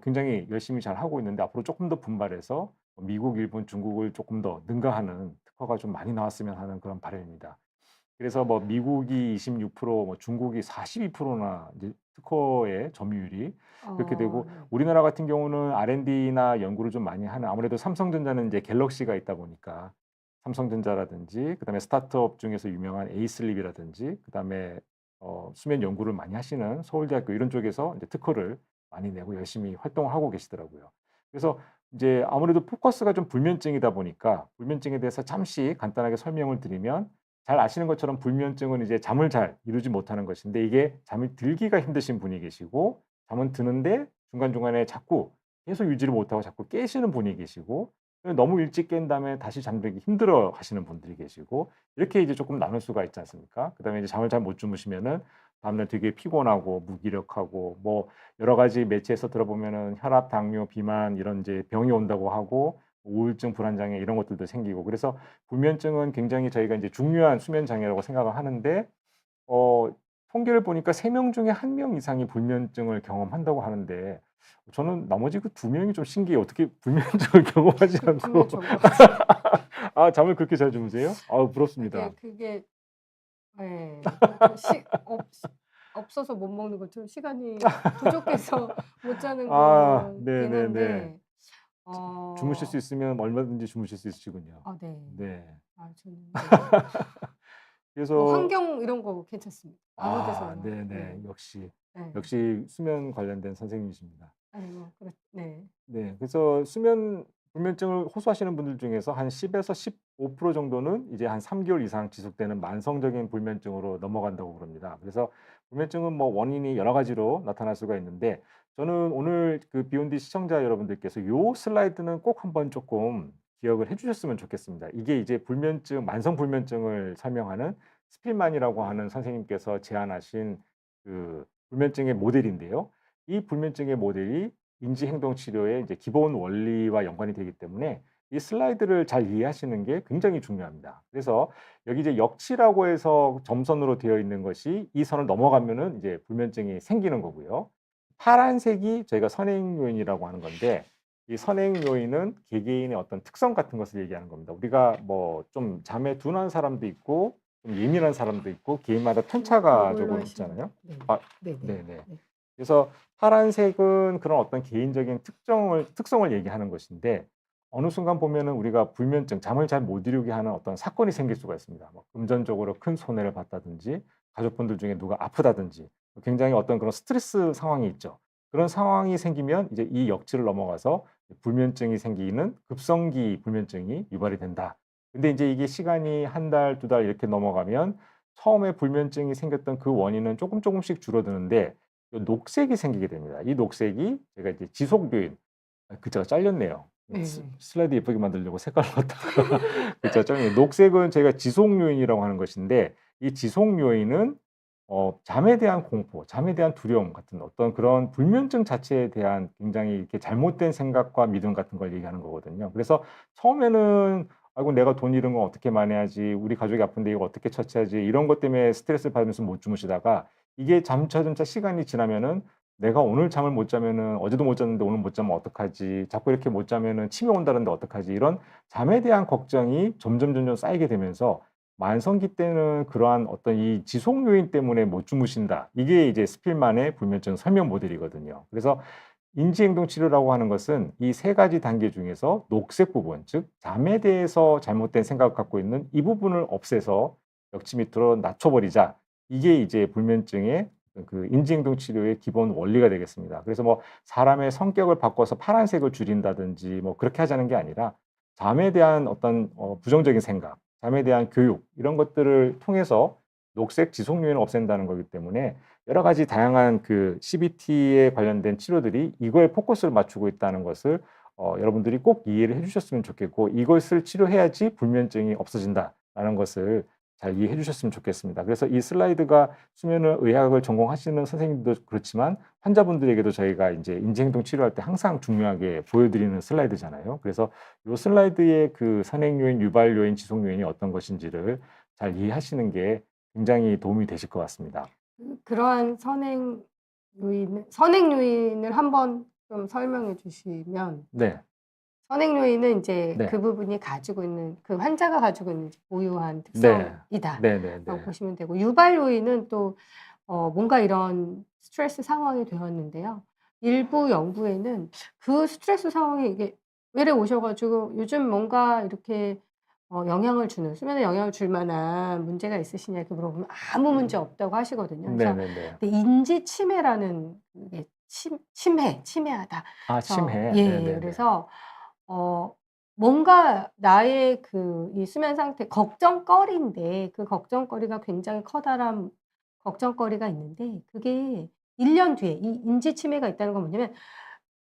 굉장히 열심히 잘하고 있는데 앞으로 조금 더 분발해서 미국, 일본, 중국을 조금 더 능가하는 특허가 좀 많이 나왔으면 하는 그런 바람입니다. 그래서 뭐 미국이 26%, 뭐 중국이 42%나 이제 특허의 점유율이 그렇게 되고 네. 우리나라 같은 경우는 R&D나 연구를 좀 많이 하는 아무래도 삼성전자는 이제 갤럭시가 있다 보니까 삼성전자라든지 그다음에 스타트업 중에서 유명한 에이슬립이라든지 그다음에 수면 연구를 많이 하시는 서울대학교 이런 쪽에서 이제 특허를 많이 내고 열심히 활동을 하고 계시더라고요. 그래서 이제 아무래도 포커스가 좀 불면증이다 보니까 불면증에 대해서 잠시 간단하게 설명을 드리면 잘 아시는 것처럼 불면증은 이제 잠을 잘 이루지 못하는 것인데 이게 잠이 들기가 힘드신 분이 계시고 잠은 드는데 중간중간에 자꾸 계속 유지를 못하고 자꾸 깨시는 분이 계시고 너무 일찍 깬 다음에 다시 잠들기 힘들어 하시는 분들이 계시고 이렇게 이제 조금 나눌 수가 있지 않습니까? 그다음에 이제 잠을 잘 못 주무시면은 다음날 되게 피곤하고 무기력하고 뭐 여러 가지 매체에서 들어보면은 혈압, 당뇨, 비만 이런 이제 병이 온다고 하고 우울증, 불안장애 이런 것들도 생기고 그래서 불면증은 굉장히 저희가 이제 중요한 수면 장애라고 생각을 하는데 어 통계를 보니까 3명 중에 1명 이상이 불면증을 경험한다고 하는데 저는 나머지 그 2 명이 좀 신기해요. 어떻게 불면증을 경험하지 두면 않고 좋은 것 같아요. 잠을 그렇게 잘 주무세요? 부럽습니다. 그게 예. 좀 없어서 못 먹는 거 좀 시간이 부족해서 못 자는 거긴 네네네. 한데 주무실 수 어. 있으면 얼마든지 주무실 수 있으시군요. 네. 네. 저는 네. 그래서 환경 이런 거 괜찮습니다. 아무 데서나. 네네. 네. 역시, 네. 역시 수면 관련된 선생님이십니다. 아니 네. 네. 그래서 수면 불면증을 호소하시는 분들 중에서 한 10에서 15% 정도는 이제 한 3 개월 이상 지속되는 만성적인 불면증으로 넘어간다고 그럽니다. 그래서 불면증은 뭐 원인이 여러 가지로 나타날 수가 있는데 저는 오늘 그 비욘디 시청자 여러분들께서 요 슬라이드는 꼭 한번 조금 기억을 해 주셨으면 좋겠습니다. 이게 이제 불면증 만성 불면증을 설명하는 스필만이라고 하는 선생님께서 제안하신 그 불면증의 모델인데요. 이 불면증의 모델이 인지행동 치료의 이제 기본 원리와 연관이 되기 때문에 이 슬라이드를 잘 이해하시는 게 굉장히 중요합니다. 그래서 여기 이제 역치라고 해서 점선으로 되어 있는 것이 이 선을 넘어가면은 이제 불면증이 생기는 거고요. 파란색이 저희가 선행 요인이라고 하는 건데 이 선행 요인은 개개인의 어떤 특성 같은 것을 얘기하는 겁니다. 우리가 뭐 좀 잠에 둔한 사람도 있고 좀 예민한 사람도 있고 개인마다 편차가 요걸로 조금 하시면 있잖아요. 네. 아 네네. 네네. 네. 그래서 파란색은 그런 어떤 개인적인 특성을 얘기하는 것인데 어느 순간 보면은 우리가 불면증, 잠을 잘 못 이루게 하는 어떤 사건이 생길 수가 있습니다. 뭐 금전적으로 큰 손해를 봤다든지 가족분들 중에 누가 아프다든지 굉장히 어떤 그런 스트레스 상황이 있죠. 그런 상황이 생기면 이제 이 역치를 넘어가서 불면증이 생기는 급성기 불면증이 유발이 된다. 근데 이제 이게 시간이 한 달, 두 달 이렇게 넘어가면 처음에 불면증이 생겼던 그 원인은 조금씩 줄어드는데 녹색이 생기게 됩니다. 이 녹색이 제가 이제 지속 요인, 글자가 잘렸네요. 네. 슬라이드 예쁘게 만들려고 색깔을 넣다가 글자가 잘렸네요. 녹색은 제가 지속 요인이라고 하는 것인데 이 지속 요인은 잠에 대한 공포, 잠에 대한 두려움 같은 어떤 그런 불면증 자체에 대한 굉장히 이렇게 잘못된 생각과 믿음 같은 걸 얘기하는 거거든요. 그래서 처음에는 '아이고 내가 돈 잃은 건 어떻게 만회하지? 우리 가족이 아픈데 이거 어떻게 처치하지?' 이런 것 때문에 스트레스를 받으면서 못 주무시다가 이게 점차 시간이 지나면은 '내가 오늘 잠을 못 자면은 어제도 못 잤는데 오늘 못 자면 어떡하지? 자꾸 이렇게 못 자면은 치매 온다는데 어떡하지?' 이런 잠에 대한 걱정이 점점 쌓이게 되면서 만성기 때는 그러한 어떤 이 지속 요인 때문에 못 주무신다. 이게 이제 스필만의 불면증 설명 모델이거든요. 그래서 인지행동 치료라고 하는 것은 이 세 가지 단계 중에서 녹색 부분, 즉 잠에 대해서 잘못된 생각을 갖고 있는 이 부분을 없애서 역치 밑으로 낮춰버리자. 이게 이제 불면증의 그 인지행동 치료의 기본 원리가 되겠습니다. 그래서 뭐 사람의 성격을 바꿔서 파란색을 줄인다든지 뭐 그렇게 하자는 게 아니라 잠에 대한 어떤 부정적인 생각, 잠에 대한 교육 이런 것들을 통해서 녹색 지속 요인을 없앤다는 거기 때문에 여러 가지 다양한 그 CBT에 관련된 치료들이 이거에 포커스를 맞추고 있다는 것을 여러분들이 꼭 이해를 해 주셨으면 좋겠고 이것을 치료해야지 불면증이 없어진다라는 것을 잘 이해해 주셨으면 좋겠습니다. 그래서 이 슬라이드가 수면을 의학을 전공하시는 선생님도 그렇지만 환자분들에게도 저희가 이제 인지행동 치료할 때 항상 중요하게 보여드리는 슬라이드잖아요. 그래서 이 슬라이드의 그 선행 요인, 유발 요인, 지속 요인이 어떤 것인지를 잘 이해하시는 게 굉장히 도움이 되실 것 같습니다. 그러한 선행 요인을 한번 좀 설명해 주시면 네. 선행 요인은 인제 네. 그 부분이 가지고 있는 그 환자가 가지고 있는 고유한 네. 특성이다라고 네네네. 보시면 되고 유발 요인은 또 뭔가 이런 스트레스 상황이 되었는데요. 일부 연구에는 그 스트레스 상황이 이게 외래 오셔 가지고 요즘 뭔가 이렇게 수면에 영향을 줄 만한 문제가 있으시냐 이렇게 물어보면 아무 문제 없다고 하시거든요. 그래서 네네네. 근데 인지 치매라는 게 치매하다. 그래서 침해. 예. 네네네. 그래서 뭔가 나의 그 이 수면 상태 걱정거리인데 그 걱정거리가 굉장히 커다란 걱정거리가 있는데 그게 1년 뒤에 이 인지 치매가 있다는 건 뭐냐면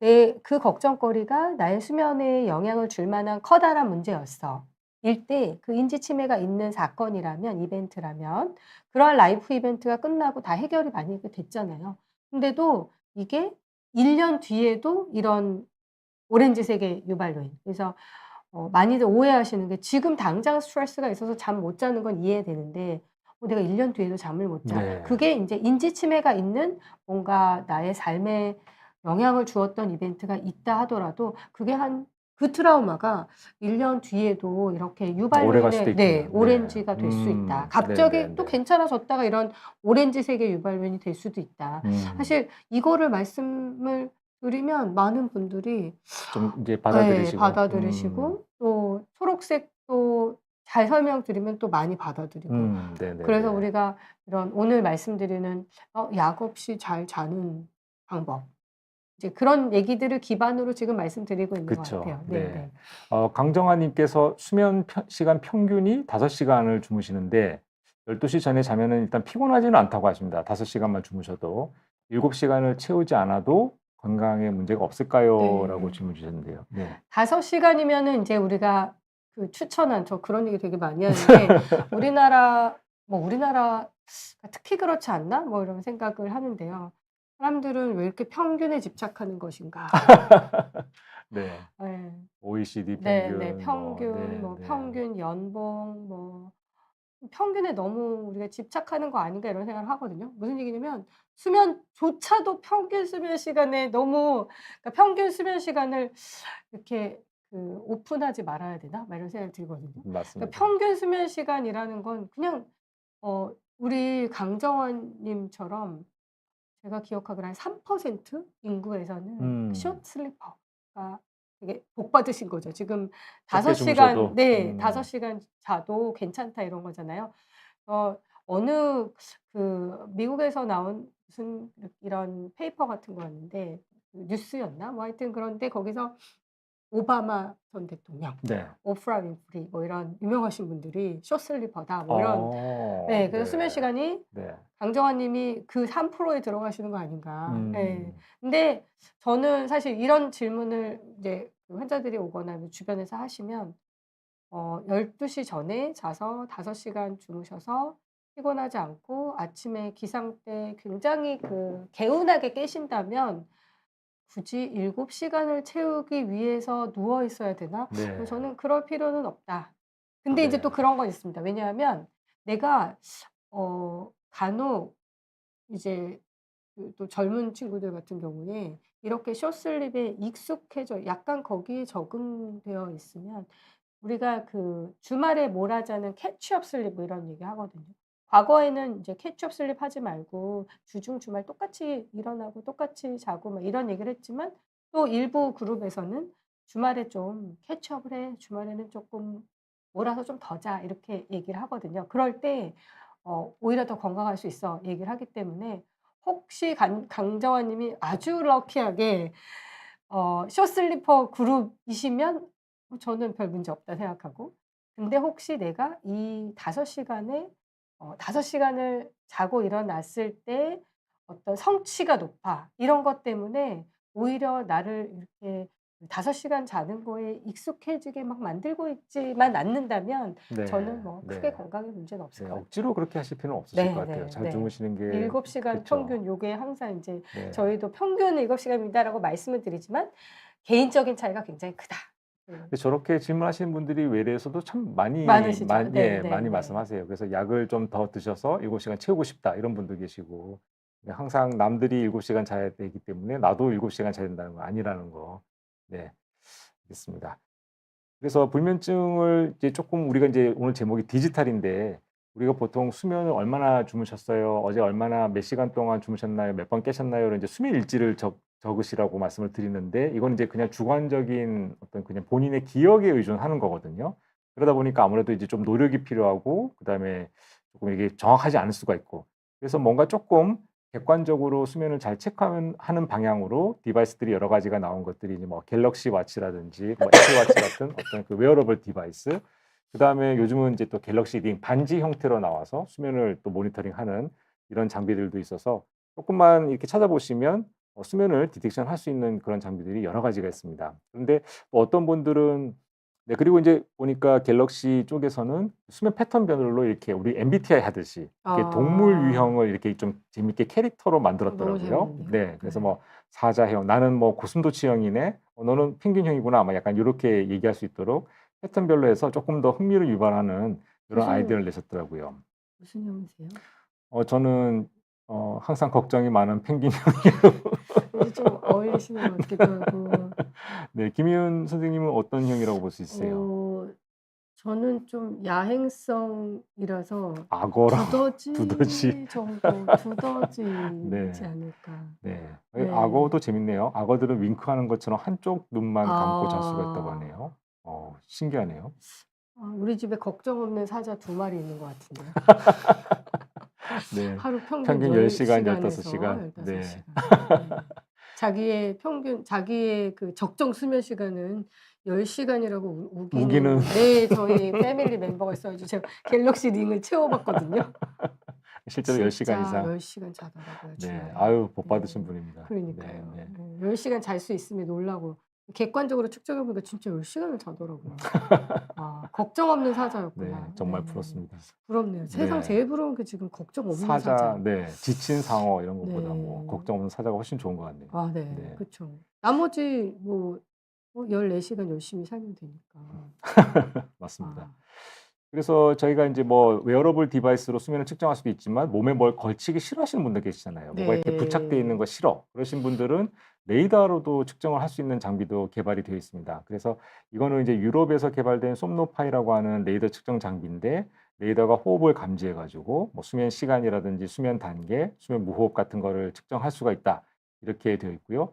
내 그 걱정거리가 나의 수면에 영향을 줄 만한 커다란 문제였어. 일 때 그 인지 치매가 있는 사건이라면 이벤트라면 그러한 라이프 이벤트가 끝나고 다 해결이 만약에 됐잖아요. 근데도 이게 1년 뒤에도 이런 오렌지색의 유발 요인. 그래서 많이들 오해하시는 게 지금 당장 스트레스가 있어서 잠 못 자는 건 이해되는데 내가 1년 뒤에도 잠을 못 자. 네. 그게 인제 인지 치매가 있는 뭔가 나의 삶에 영향을 주었던 이벤트가 있다 하더라도 그게 그 트라우마가 1년 뒤에도 이렇게 유발 오래갈 수도 요인의 네 있군요. 네. 오렌지가 될 수 있다. 갑자기 또 네네네. 괜찮아졌다가 이런 오렌지색의 유발 요인이 될 수도 있다. 음. 사실 이거를 말씀을 드리면 많은 분들이 좀 이제 네, 받아들이시고. 받아들이시고 또 초록색도 잘 설명드리면 또 많이 받아들이고 그래서 네네네. 우리가 이런 오늘 말씀드리는 약 없이 잘 자는 방법 이제 그런 얘기들을 기반으로 지금 말씀드리고 있는 것 그쵸. 같아요. 네. 네네. 강정아 님께서 수면 시간 평균이 5시간을 주무시는데 12시 전에 자면은 일단 피곤하지는 않다고 하십니다. 5시간만 주무셔도. 7시간을 채우지 않아도 건강에 문제가 없을까요? 라고 네. 질문 주셨는데요. 네. 5시간이면은 인제 우리가 그 추천한 저 그런 얘기 되게 많이 하는데 우리나라가 특히 그렇지 않나? 뭐 이런 생각을 하는데요. 사람들은 왜 이렇게 평균에 집착하는 것인가? 네. 예. OECD 네네. 평균 뭐 평균 뭐 네네. 평균 연봉 뭐 '평균에 너무 우리가 집착하는 거 아닌가.' 이런 생각을 하거든요. 무슨 얘기냐면 수면조차도 평균 수면 시간에 너무 그러니까 '평균 수면 시간을 이렇게 그 오픈하지 말아야 되나?' 막 이런 생각이 들거든요. 그러니까 맞습니다. 평균 수면 시간이라는 건 그냥 우리 강정원 님처럼 제가 기억하기로 한 3% 인구에서는 숏 음. 슬리퍼가 되게 복 받으신 거죠. 지금 적게 5시간 주무셔도 네 5시간 자도 괜찮다 이런 거잖아요. 어느 그 미국에서 나온 무슨 이런 페이퍼 같은 거였는데 그 뉴스였나? 뭐 하여튼 그런데 거기서 오바마 전 대통령, 네. 오프라 윈프리 뭐 이런 유명하신 분들이 숏슬리퍼다 뭐 이런 네 그래서 수면 네. 시간이 네. 강정환 님이 그 3%에 들어가시는 거 아닌가. 예. 음. 근데 저는 사실 이런 질문을 이제 그 환자들이 오거나 뭐 주변에서 하시면 12시 전에 자서 5시간 주무셔서 피곤하지 않고 아침에 기상 때 굉장히 그 개운하게 깨신다면 '굳이 7 시간을 채우기 위해서 누워 있어야 되나?' 네. 저는 '그럴 필요는 없다.' 근데 이제 네. 또 그런 건 있습니다. 왜냐하면 내가 간혹 이제 그 또 젊은 친구들 같은 경우에 이렇게 숏슬립에 익숙해져 약간 거기에 적응되어 있으면 우리가 그 주말에 몰아자는 캐치업 슬립 뭐 이런 얘기 하거든요. 과거에는 이제 캐치업 슬립 하지 말고 주중 주말 똑같이 일어나고 똑같이 자고 막 이런 얘기를 했지만 또 일부 그룹에서는 "주말에 좀 캐치업을 해. 주말에는 쪼끔 몰아서 좀 더 자." 이렇게 얘기를 하거든요. 그럴 때 "오히려 더 건강할 수 있어." 얘기를 하기 때문에 혹시 강정환 님이 아주 럭키하게 숏슬리퍼 그룹이시면 저는 별 문제 없다 생각하고 근데 혹시 내가 이 5시간에 5시간을 자고 일어났을 때 어떤 성취가 높아. 이런 것 때문에 오히려 나를 이렇게 5시간 자는 거에 익숙해지게 막 만들고 있지만 않는다면 저는 네. 뭐 크게 네. 건강에 문제는 없을 네. 것 같아요. 억지로 그렇게 하실 필요는 없으실 것 네 같아요. 네 잘 네. 주무시는 게 7 시간 그쵸. 평균 요게 항상 인제 네. 저희도 "평균은 7 시간입니다."라고 말씀을 드리지만 개인적인 차이가 굉장히 크다. 근데 저렇게 질문하시는 분들이 외래에서도 참 많으시죠. 많이 네네네. 말씀하세요. 그래서 "약을 좀 더 드셔서 7시간 채우고 싶다." 이런 분도 계시고. 네 항상 남들이 7시간 자야 되기 때문에 나도 7시간 자야 된다는 거 아니라는 거. 네. 알겠습니다. 그래서 불면증을 이제 쪼끔 우리가 인제 오늘 제목이 디지털인데 우리가 보통 "수면을 얼마나 주무셨어요? 어제 얼마나 몇 시간 동안 주무셨나요? 몇 번 깨셨나요?"로 인제 수면 일지를 적으시라고 말씀을 드리는데 이건 이제 그냥 주관적인 어떤 그냥 본인의 기억에 의존하는 거거든요. 그러다 보니까 아무래도 이제 좀 노력이 필요하고 그다음에 조금 이게 정확하지 않을 수가 있고 그래서 뭔가 쪼끔 객관적으로 수면을 잘 체크하는 하는 방향으로 디바이스들이 여러 가지가 나온 것들이 이제 뭐 갤럭시 워치라든지 뭐 애플 워치 같은 어떤 그 웨어러블 디바이스 그다음에 요즘은 이제 또 갤럭시 링 반지 형태로 나와서 수면을 또 모니터링하는 이런 장비들도 있어서 쪼끔만 이렇게 찾아보시면 수면을 디텍션할 수 있는 그런 장비들이 여러 가지가 있습니다. 그런데 뭐 어떤 분들은 네 그리고 인제 보니까 갤럭시 쪽에서는 수면 패턴별로 이렇게 우리 MBTI 하듯이 이렇게 동물 아. 유형을 이렇게 좀 재밌게 캐릭터로 너무 만들었더라고요. 재밌는데요. 네. 그래서 네. 뭐 사자형, 나는 뭐 고슴도치형이네. 너는 펭귄형이구나. 뭐 약간 요렇게 얘기할 수 있도록 패턴별로 해서 쪼끔 더 흥미를 유발하는 요런 무슨 아이디어를 내셨더라고요. 무슨 형이세요? 저는 항상 걱정이 많은 펭귄형이요. 왠지 좀 어울리시는 것 같기도 하고. 네. 김희은 선생님은 어떤 형이라고 볼 수 있으세요? 어 저는 좀 야행성이라서 악어랑 두더지. 두더지 정도, 두더지이지 네. 않을까. 네. 네. 악어도 재밌네요. 악어들은 윙크하는 것처럼 한쪽 눈만 감고 잘 수가 있다고 아. 하네요. 신기하네요. 우리 집에 걱정 없는 사자 2마리 있는 것 같은데요. 네. 하루 평균 평균 10 시간, 15 10시간에서 시간. 15 네. 시간. 네. 자기의 그 적정 수면 시간은 10시간이라고 우기는 우기는 네, 저희 패밀리 멤버가 있어 가지고 제가 갤럭시 링을 채워 봤거든요. 실제로 10 시간 진짜 이상. 10시간 자더라고요, 네. 주말에. 아유, 복 받으신 네. 분입니다. 네, 그러니까요. 네. 네. 10시간 잘 수 있음에 놀라고 객관적으로 측정해 보니까 진짜 10시간을 자더라고요. 걱정 없는 네. 사자였구나. 정말 네. 부럽습니다. 부럽네요. 세상 네. 제일 부러운 게 지금 걱정 없는 사자, 사자. 네. 지친 상어 이런 것보다 뭐 네. 걱정 없는 사자가 훨씬 좋은 것 같네요. 네. 네. 그쵸. 나머지 뭐 14시간 열심히 살면 되니까. 맞습니다. 아. 그래서 저희가 인제 뭐 웨어러블 디바이스로 수면을 측정할 수도 있지만 몸에 뭘 걸치기 싫어하시는 분들 계시잖아요. 뭐가 이렇게 부착되어 있는 네. 거 싫어. 그러신 분들은 레이더로도 측정을 할 수 있는 장비도 개발이 되어 있습니다. 그래서 이거는 이제 유럽에서 개발된 솜노파이라고 하는 레이더 측정 장비인데 레이더가 호흡을 감지해 가지고 뭐 수면 시간이라든지 수면 단계, 수면 무호흡 같은 거를 측정할 수가 있다. 이렇게 되어 있고요.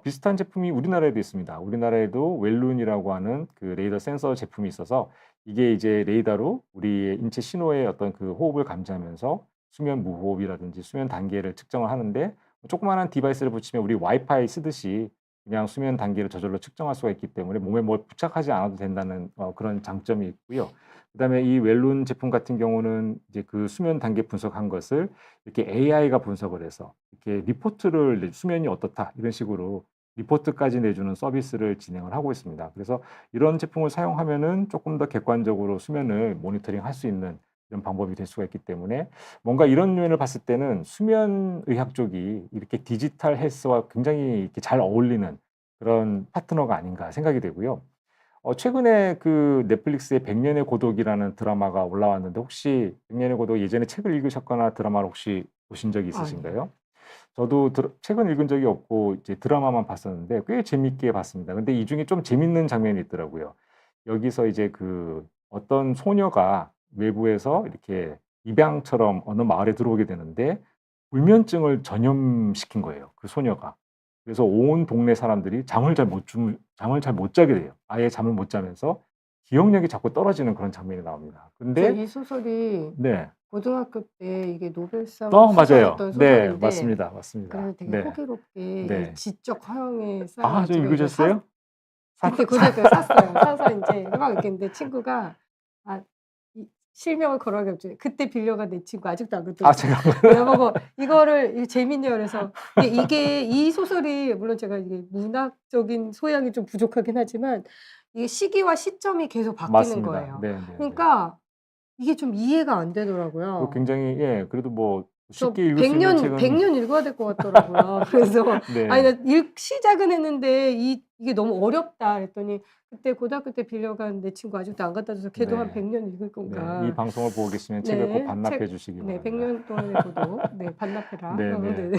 비슷한 제품이 우리나라에도 있습니다. 우리나라에도 웰룬이라고 하는 그 레이더 센서 제품이 있어서 이게 이제 레이더로 우리의 인체 신호의 어떤 그 호흡을 감지하면서 수면 무호흡이라든지 수면 단계를 측정을 하는데 조그마한 디바이스를 붙이면 우리 와이파이 쓰듯이 그냥 수면 단계를 저절로 측정할 수가 있기 때문에 몸에 뭘 부착하지 않아도 된다는 그런 장점이 있고요. 그다음에 이 웰룬 제품 같은 경우는 이제 그 수면 단계 분석한 것을 이렇게 AI가 분석을 해서 이렇게 리포트를 수면이 어떻다 이런 식으로 리포트까지 내주는 서비스를 진행을 하고 있습니다. 그래서 이런 제품을 사용하면은 조금 더 객관적으로 수면을 모니터링할 수 있는 이런 방법이 될 수가 있기 때문에 뭔가 이런 면을 봤을 때는 수면 의학 쪽이 이렇게 디지털 헬스와 굉장히 이렇게 잘 어울리는 그런 파트너가 아닌가 생각이 되고요. 최근에 그 넷플릭스의 100 년의 고독이라는 드라마가 올라왔는데 혹시 100 년의 고독 예전에 책을 읽으셨거나 드라마를 혹시 보신 적이 아니요. 있으신가요? 저도 책은 읽은 적이 없고 이제 드라마만 봤었는데 꽤 재밌게 봤습니다. 근데 이 중에 좀 재밌는 장면이 있더라고요. 여기서 이제 그 어떤 소녀가 외부에서 이렇게 입양처럼 어느 마을에 들어오게 되는데 불면증을 전염시킨 거예요, 그 소녀가. 그래서 온 동네 사람들이 잠을 잘 못 자게 돼요. 아예 잠을 못 자면서 기억력이 자꾸 떨어지는 그런 장면이 나옵니다. 저 근데 이 소설이 네. 고등학교 때 이게 노벨상 맞아요. 수상했던 네. 소설인데 맞습니다, 맞습니다. 그래서 되게 네. 호기롭게 이 네. 지적 허영에 쌓여 좀 가지고 이걸 읽으셨어요? 사 그때 사 고등학교에 샀어요. 사서 인제 막 읽겠는데 친구가 이 실명을 거론하겠죠. 그때 빌려간 내 친구 아직도 안 갔다 있어. 제가 나보고 "이거를 이거 재밌냐." 그래서 근데 이게 이 소설이 물론 제가 이게 문학적인 소양이 좀 부족하긴 하지만 이게 시기와 시점이 계속 바뀌는 맞습니다. 거예요. 네네네. 그러니까 이게 좀 이해가 안 그 되더라고요. 굉장히 그래도 뭐 저 쉽게 읽을 수 100 있는 년 100 책은 년 읽어야 될 것 같더라고요. 그래서 아니 네. 나 시작은 했는데 이게 너무 어렵다 그랬더니 그때 고등학교 때 빌려간 내 친구 아직도 안 갖다 줘서 걔도 한 네. 100년 읽을 네. 이 건가. 방송을 보고 계시면 책을 꼭 네. 반납해 주시기 100 바랍니다. 년 동안의 고독. 네. 반납해라. 네네. 네네.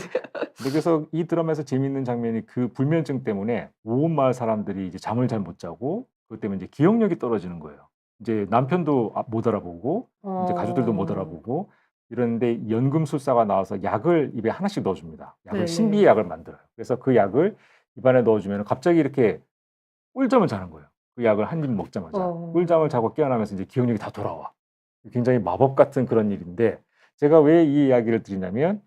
근데 그래서 이 드라마에서 재미있는 장면이 그 불면증 때문에 온 마을 사람들이 이제 잠을 잘 못 자고 그것 때문에 이제 기억력이 떨어지는 거예요. 이제 남편도 못 알아보고 이제 가족들도 못 어. 알아보고 이러는데 연금술사가 나와서 약을 입에 하나씩 넣어 줍니다. 약을 신비의 네네. 약을 만들어요. 그래서 그 약을 입안에 넣어 주면은 갑자기 이렇게 꿀잠을 자는 거예요. 그 약을 한 입 먹자마자. 꿀잠을 어. 자고 깨어나면서 이제 기억력이 다 돌아와. 굉장히 마법 같은 그런 일인데 제가 왜 이 이야기를 드리냐면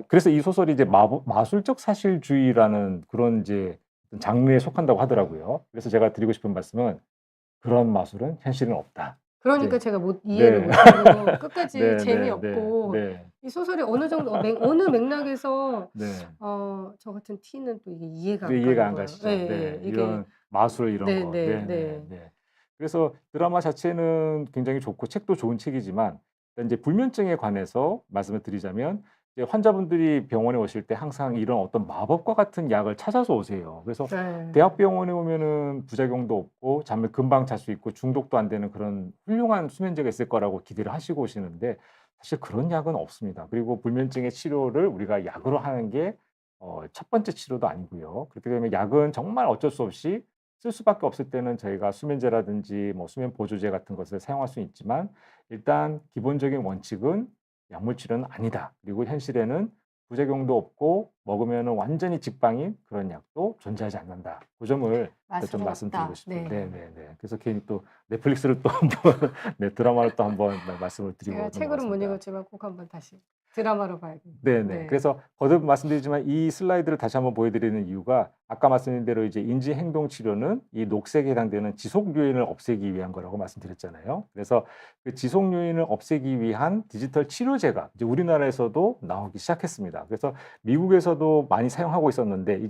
그래서 이 소설이 이제 마술적 사실주의라는 그런 이제 어떤 장르에 속한다고 하더라고요. 그래서 제가 드리고 싶은 말씀은 "그런 마술은 현실은 없다." 그러니까 이제 제가 이해를 네. 못 하고 끝까지 네네네. 재미없고 네. 이 소설이 어느 정도 어느 맥락에서 네. 저 같은 T는 또 이게 이해가 네. 안 이해가 가는 안 거예요. 가시죠. 예예. 네. 이게 이런 마술 이런 거. 네네 네네 네. 네. 그래서 드라마 자체는 굉장히 좋고 책도 좋은 책이지만 인제 불면증에 관해서 말씀을 드리자면 이제 환자분들이 병원에 오실 때 항상 이런 어떤 마법과 같은 약을 찾아서 오세요. 그래서 네. 대학병원에 오면은 부작용도 없고 잠을 금방 잘 수 있고 중독도 안 되는 그런 훌륭한 수면제가 있을 거라고 기대를 하시고 오시는데 사실 그런 약은 없습니다. 그리고 불면증의 치료를 우리가 약으로 하는 게 첫 번째 치료도 아니고요. 그렇게 되면 약은 정말 어쩔 수 없이 쓸 수밖에 없을 때는 저희가 수면제라든지 뭐 수면 보조제 같은 것을 사용할 수는 있지만 일단 기본적인 원칙은 약물 치료는 아니다. 그리고 현실에는 부작용도 없고 먹으면은 완전히 직방인 그런 약도 존재하지 않는다. 그 점을 좀 맛은 말씀드리고 없다. 싶어요. 네. 네네네. 그래서 괜히 또 넷플릭스를 또 한번 네, 드라마를 또 한번 말씀을 제가 드리고 책으로 못 넘어갔습니다. 읽었지만 꼭 한번 다시 드라마로 봐야겠네요. 네네. 네. 그래서 거듭 말씀드리지만 이 슬라이드를 다시 한번 보여드리는 이유가 아까 말씀드린 대로 이제 인지행동 치료는 이 녹색에 해당되는 지속 요인을 없애기 위한 거라고 말씀드렸잖아요. 그래서 그 지속 요인을 없애기 위한 디지털 치료제가 이제 우리나라에서도 나오기 시작했습니다. 그래서 미국에서도 많이 사용하고 있었는데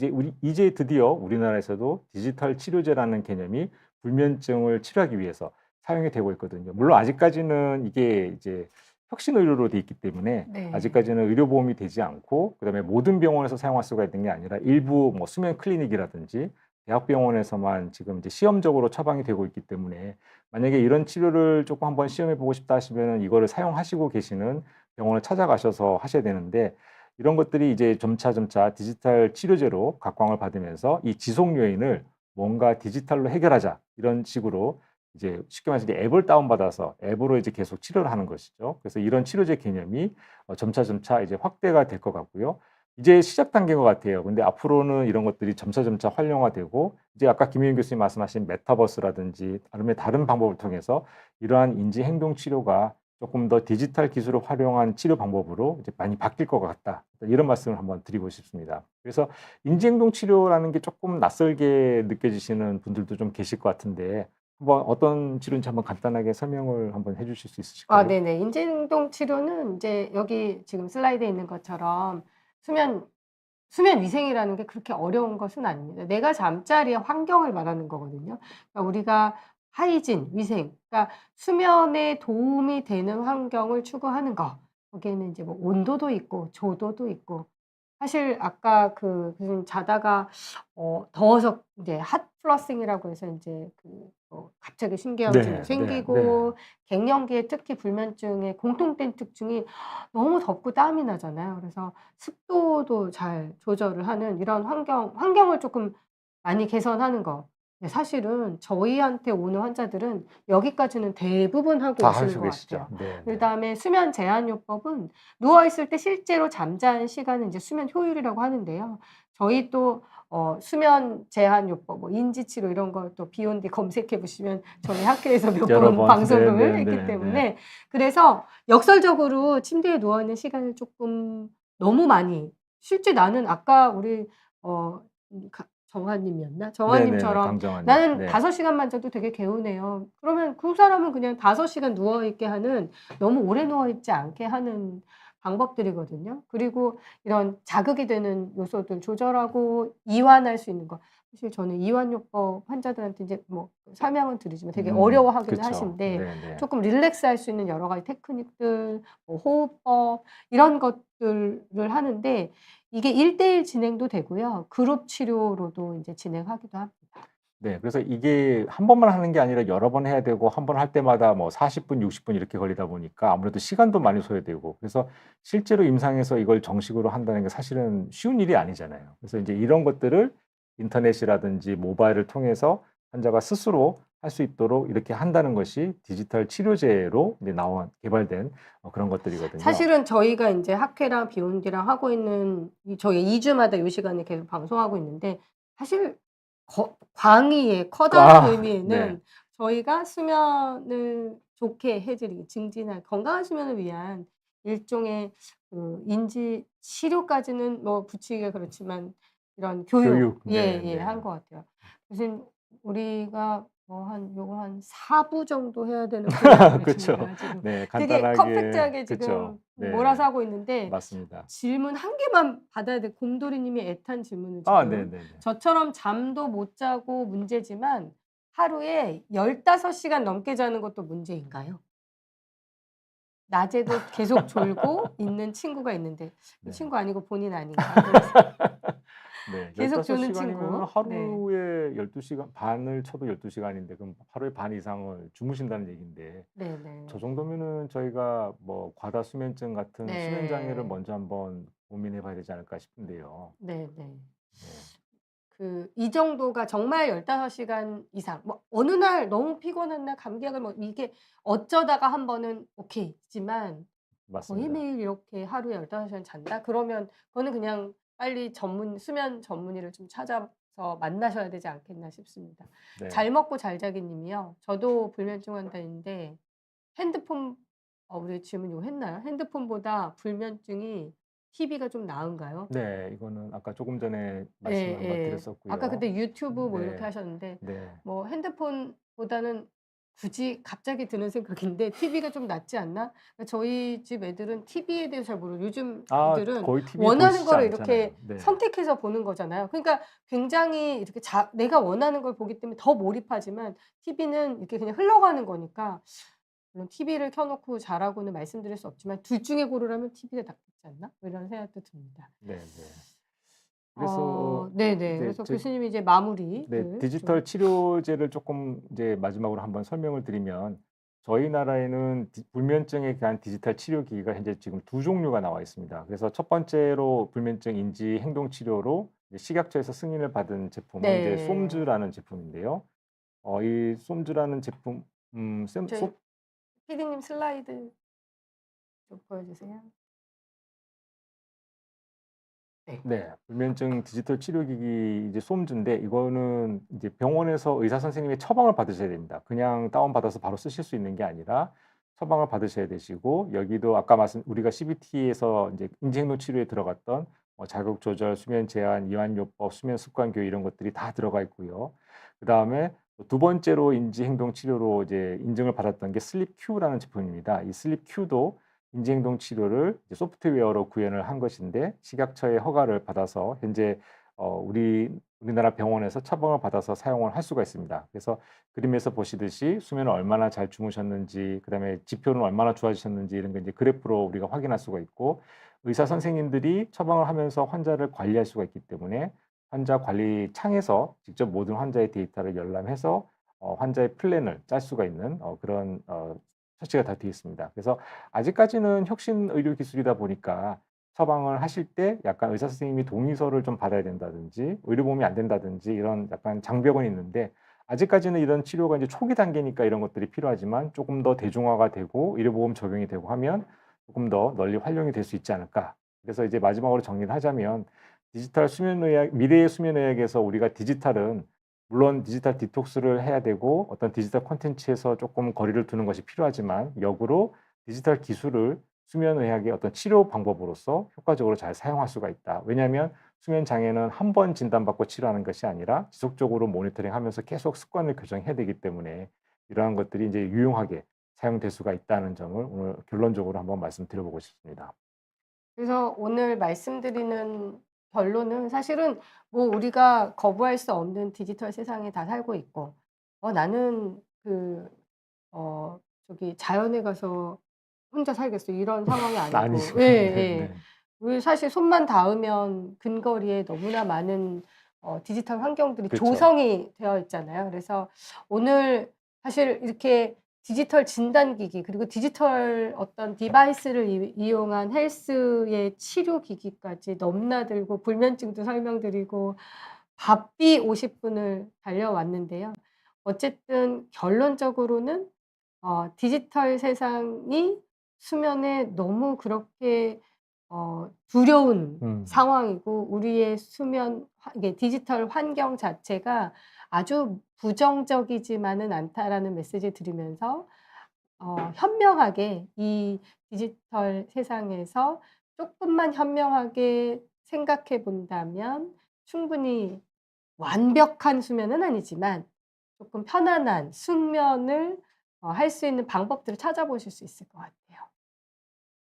이제 드디어 우리나라에서도 디지털 치료제라는 개념이 불면증을 치료하기 위해서 사용이 되고 있거든요. 물론 아직까지는 이게 이제 혁신 의료로 돼 있기 때문에 네. 아직까지는 의료보험이 되지 않고 그다음에 모든 병원에서 사용할 수가 있는 게 아니라 일부 뭐 수면 클리닉이라든지 대학병원에서만 지금 이제 시험적으로 처방이 되고 있기 때문에 만약에 이런 치료를 조금 한번 시험해 보고 싶다 하시면은 이거를 사용하시고 계시는 병원을 찾아가셔서 하셔야 되는데 이런 것들이 이제 점차 디지털 치료제로 각광을 받으면서 이 지속 요인을 뭔가 디지털로 해결하자 이런 식으로 이제 쉽게 말해서 이제 앱을 다운받아서 앱으로 이제 계속 치료를 하는 것이죠. 그래서 이런 치료제 개념이 점차 이제 확대가 될 것 같고요. 이제 시작 단계인 것 같아요. 근데 앞으로는 이런 것들이 점차 활용화되고 이제 아까 김혜인 교수님 말씀하신 메타버스라든지 아니면 다른 방법을 통해서 이러한 인지 행동 치료가 조금 더 디지털 기술을 활용한 치료 방법으로 이제 많이 바뀔 것 같다. 이런 말씀을 한번 드리고 싶습니다. 그래서 인지행동 치료라는 게 조금 낯설게 느껴지시는 분들도 좀 계실 것 같은데 한번 어떤 치료인지 한번 간단하게 설명을 한번 해 주실 수 아 있으실까요? 네네. 인지행동 치료는 인제 여기 지금 슬라이드에 있는 것처럼 수면 수면 위생이라는 게 그렇게 어려운 것은 아닙니다. 내가 잠자리의 환경을 말하는 거거든요. 그러니까 우리가 하이진, 위생, 그러니까 수면에 도움이 되는 환경을 추구하는 거. 거기에는 인제 뭐 온도도 있고 조도도 있고 사실 아까 교수님 자다가 더워서 인제 핫 플러싱이라고 해서 인제 갑자기 신경증이 네. 생기고 갱년기에 특히 불면증의 공통된 특징이 너무 덥고 땀이 나잖아요. 그래서 습도도 잘 조절을 하는 이런 환경을 쪼끔 많이 개선하는 거. 근데 사실은 저희한테 오는 환자들은 여기까지는 대부분 하고 다 오시는 하시고 것 계시죠? 같아요. 네네. 그다음에 수면 제한 요법은 누워 있을 때 실제로 잠자는 시간을 인제 수면 효율이라고 하는데요. 저희 또 수면 제한 요법 뭐 인지치료 이런 걸 또 비욘디 검색해 보시면 저희 학회에서 몇 여러 번 번 방송을 했기 때문에 그래서 역설적으로 침대에 누워 있는 시간을 쪼끔 너무 많이 실제 나는 아까 우리 어 정하님이었나? 네네네. 정하님처럼 강정환님. "나는 네. 5 시간만 자도 되게 개운해요." 그러면 그 사람은 그냥 5 시간 누워 있게 하는 너무 오래 누워 있지 않게 하는 방법들이거든요. 그리고 이런 자극이 되는 요소들 조절하고 이완할 수 있는 거. 사실 저는 이완요법 환자들한테 이제 뭐 설명은 드리지만 되게 어려워하기는 그쵸. 하신데 네네. 쪼끔 릴렉스할 수 있는 여러 가지 테크닉들 뭐 호흡법 이런 것들을 하는데 이게 1대1 진행도 되고요. 그룹 치료로도 인제 진행하기도 합니다. 네. 그래서 이게 한 번만 하는 게 아니라 여러 번 해야 되고 한 번 할 때마다 뭐 40 분, 60분 이렇게 걸리다 보니까 아무래도 시간도 많이 소요되고 그래서 실제로 임상에서 이걸 정식으로 한다는 게 사실은 쉬운 일이 아니잖아요. 그래서 인제 이런 것들을 인터넷이라든지 모바일을 통해서 환자가 스스로 할 수 있도록 이렇게 한다는 것이 디지털 치료제로 이제 개발된 그런 것들이거든요. 사실은 저희가 인제 학회랑 비욘디랑 하고 있는 저희 2 주마다 요 시간에 계속 방송하고 있는데 사실 광의의 커다란 네. 의미에는 저희가 수면을 좋게 해 드리기 증진한 건강한 수면을 위한 일종의 인지 치료까지는 뭐 붙이기가 그렇지만 이런 교육 교육. 예예 네네. 한 것 같아요. 교수님 우리가 뭐 요거 한 4부 정도 해야 되는 분야를 그쵸. 저희가 지금 네. 되게 간단하게 컴팩트하게 그쵸. 지금 몰아서 네. 하고 있는데 맞습니다. 질문 한 개만 받아야 돼 곰돌이 님이 애탄 질문을 아 지금. 네네네. 저처럼 잠도 못 자고 문제지만 하루에 15 시간 넘게 자는 것도 문제인가요? 낮에도 계속 졸고 있는 친구가 있는데 이 네. 친구 아니고 본인 아닌가? 그래서 네. 계속 15 조는 시간이면은 친구. 네. 하루에 12 시간 반을 쳐도 12 시간인데 그럼 하루에 반 이상을 주무신다는 얘긴데 저 네네. 정도면은 저희가 뭐 과다 수면증 같은 수면 장애를 네. 먼저 한번 고민해 봐야 되지 않을까 싶은데요. 네네. 네. 이 정도가 정말 15시간 이상 뭐 어느 날 너무 피곤한 날 감기약을 뭐 이게 어쩌다가 한 번은 오케이지만 거의 맞습니다. 매일 이렇게 하루에 15시간 잔다? 그러면 그거는 그냥 빨리 수면 전문의를 좀 찾아서 만나셔야 되지 않겠나 싶습니다. 네. 잘 먹고 잘 자기 님이요. 저도 불면증 환자인데 핸드폰 우리 질문 이거 했나요? 핸드폰보다 불면증이 TV가 좀 나은가요? 네. 이거는 아까 조금 전에 말씀을 한번 예예. 아까 드렸었고요. 근데 유튜브 뭐 이렇게 네. 하셨는데 네. 뭐 핸드폰보다는 굳이 갑자기 드는 생각인데 'TV가 좀 낫지 않나?' 그러니까 저희 집 애들은 TV에 대해서 잘 모르고 요즘 애들은 거의 TV 원하는 보시지 거를 않잖아요. 이렇게 네. 선택해서 보는 거잖아요. 그러니까 굉장히 이렇게 내가 원하는 걸 보기 때문에 더 몰입하지만 TV는 이렇게 그냥 흘러가는 거니까 물론 TV를 켜 놓고 자라고는 말씀드릴 수 없지만 '둘 중에 고르라면 TV가 낫겠지 않나?' 뭐 이런 생각도 듭니다. 네네. 그래서 네네. 이제 그래서 교수님이 이제 마무리를 네, 좀 디지털 치료제를 조금 이제 마지막으로 한번 설명을 드리면 저희 나라에는 불면증에 대한 디지털 치료 기기가 현재 지금 두 종류가 나와 있습니다. 그래서 첫 번째로 불면증 인지 행동 치료로 이제 식약처에서 승인을 받은 제품은 이제 네. 솜즈라는 제품인데요. 이 솜즈라는 제품 셈 저희 피디님 슬라이드 좀 보여주세요. 네. 네. 불면증 디지털 치료기기 이제 솜즈인데 이거는 이제 병원에서 의사 선생님의 처방을 받으셔야 됩니다. 그냥 다운받아서 바로 쓰실 수 있는 게 아니라 처방을 받으셔야 되시고 여기도 아까 우리가 CBT에서 이제 인지행동 치료에 들어갔던 자극 조절, 수면 제한, 이완요법, 수면 습관 교육 이런 것들이 다 들어가 있고요. 그다음에 두 번째로 인지행동 치료로 이제 인증을 받았던 게 슬립 큐라는 제품입니다. 이 슬립 큐도 인지행동 치료를 이제 소프트웨어로 구현을 한 것인데 식약처의 허가를 받아서 현재 우리나라 병원에서 처방을 받아서 사용을 할 수가 있습니다. 그래서 그림에서 보시듯이 수면을 얼마나 잘 주무셨는지, 그다음에 지표는 얼마나 좋아지셨는지 이런 거 이제 그래프로 우리가 확인할 수가 있고 의사 선생님들이 처방을 하면서 환자를 관리할 수가 있기 때문에 환자 관리 창에서 직접 모든 환자의 데이터를 열람해서 환자의 플랜을 짤 수가 있는 그런 처치가 다 되어 있습니다. 그래서 아직까지는 혁신 의료 기술이다 보니까 처방을 하실 때 약간 의사 선생님이 동의서를 좀 받아야 된다든지 의료보험이 안 된다든지 이런 약간 장벽은 있는데 아직까지는 이런 치료가 이제 초기 단계니까 이런 것들이 필요하지만 조금 더 대중화가 되고 의료보험 적용이 되고 하면 조금 더 널리 활용이 될 수 있지 않을까. 그래서 이제 마지막으로 정리를 하자면 디지털 수면의학, 미래의 수면의학에서 우리가 디지털은 물론 디지털 디톡스를 해야 되고 어떤 디지털 콘텐츠에서 조금 거리를 두는 것이 필요하지만 역으로 디지털 기술을 수면 의학의 어떤 치료 방법으로서 효과적으로 잘 사용할 수가 있다. 왜냐하면 수면 장애는 한 번 진단받고 치료하는 것이 아니라 지속적으로 모니터링하면서 계속 습관을 교정해야 되기 때문에 이러한 것들이 이제 유용하게 사용될 수가 있다는 점을 오늘 결론적으로 한번 말씀드려보고 싶습니다. 그래서 오늘 말씀드리는 결론은 사실은 뭐 우리가 거부할 수 없는 디지털 세상에 다 살고 있고 나는 어 저기 자연에 가서 혼자 살겠어 이런 상황이 아니고 아니지만 예예. 네네. 우리 사실 손만 닿으면 근거리에 너무나 많은 디지털 환경들이 그렇죠. 조성이 되어 있잖아요. 그래서 오늘 사실 이렇게 디지털 진단기기 그리고 디지털 어떤 디바이스를 이용한 헬스의 치료기기까지 넘나들고 불면증도 설명드리고 바삐 50 분을 달려왔는데요. 어쨌든 결론적으로는 디지털 세상이 수면에 너무 그렇게 두려운 음. 상황이고 우리의 이게 디지털 환경 자체가 아주 부정적이지만은 않다라는 메시지 드리면서 현명하게 이 디지털 세상에서 쪼끔만 현명하게 생각해 본다면 충분히 완벽한 수면은 아니지만 쪼끔 편안한 숙면을 할 수 있는 방법들을 찾아보실 수 있을 것 같아요.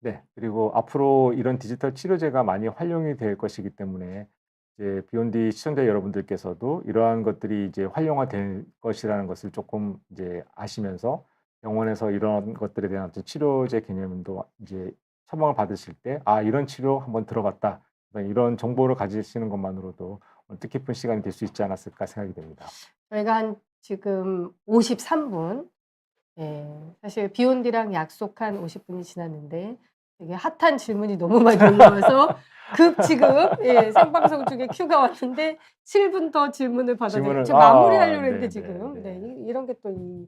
네. 그리고 앞으로 이런 디지털 치료제가 많이 활용이 될 것이기 때문에 이제 비욘디 시청자 여러분들께서도 이러한 것들이 이제 활용화될 것이라는 것을 조금 이제 아시면서 병원에서 이런 것들에 대한 어떤 치료제 개념도 이제 처방을 받으실 때 '아 이런 치료 한번 들어봤다.' 이런 정보를 가지시는 것만으로도 뜻깊은 시간이 될 수 있지 않았을까 생각이 됩니다. 저희가 한 지금 53분 사실 비욘디랑 약속한 50 분이 지났는데 되게 핫한 질문이 너무 많이 올라와서 급 지금 예, 생방송 중에 큐가 왔는데 7분 더 질문을 받아들여 질문을 지금 마무리하려고 했는데 네, 네, 지금 네, 네. 이런 게 또 이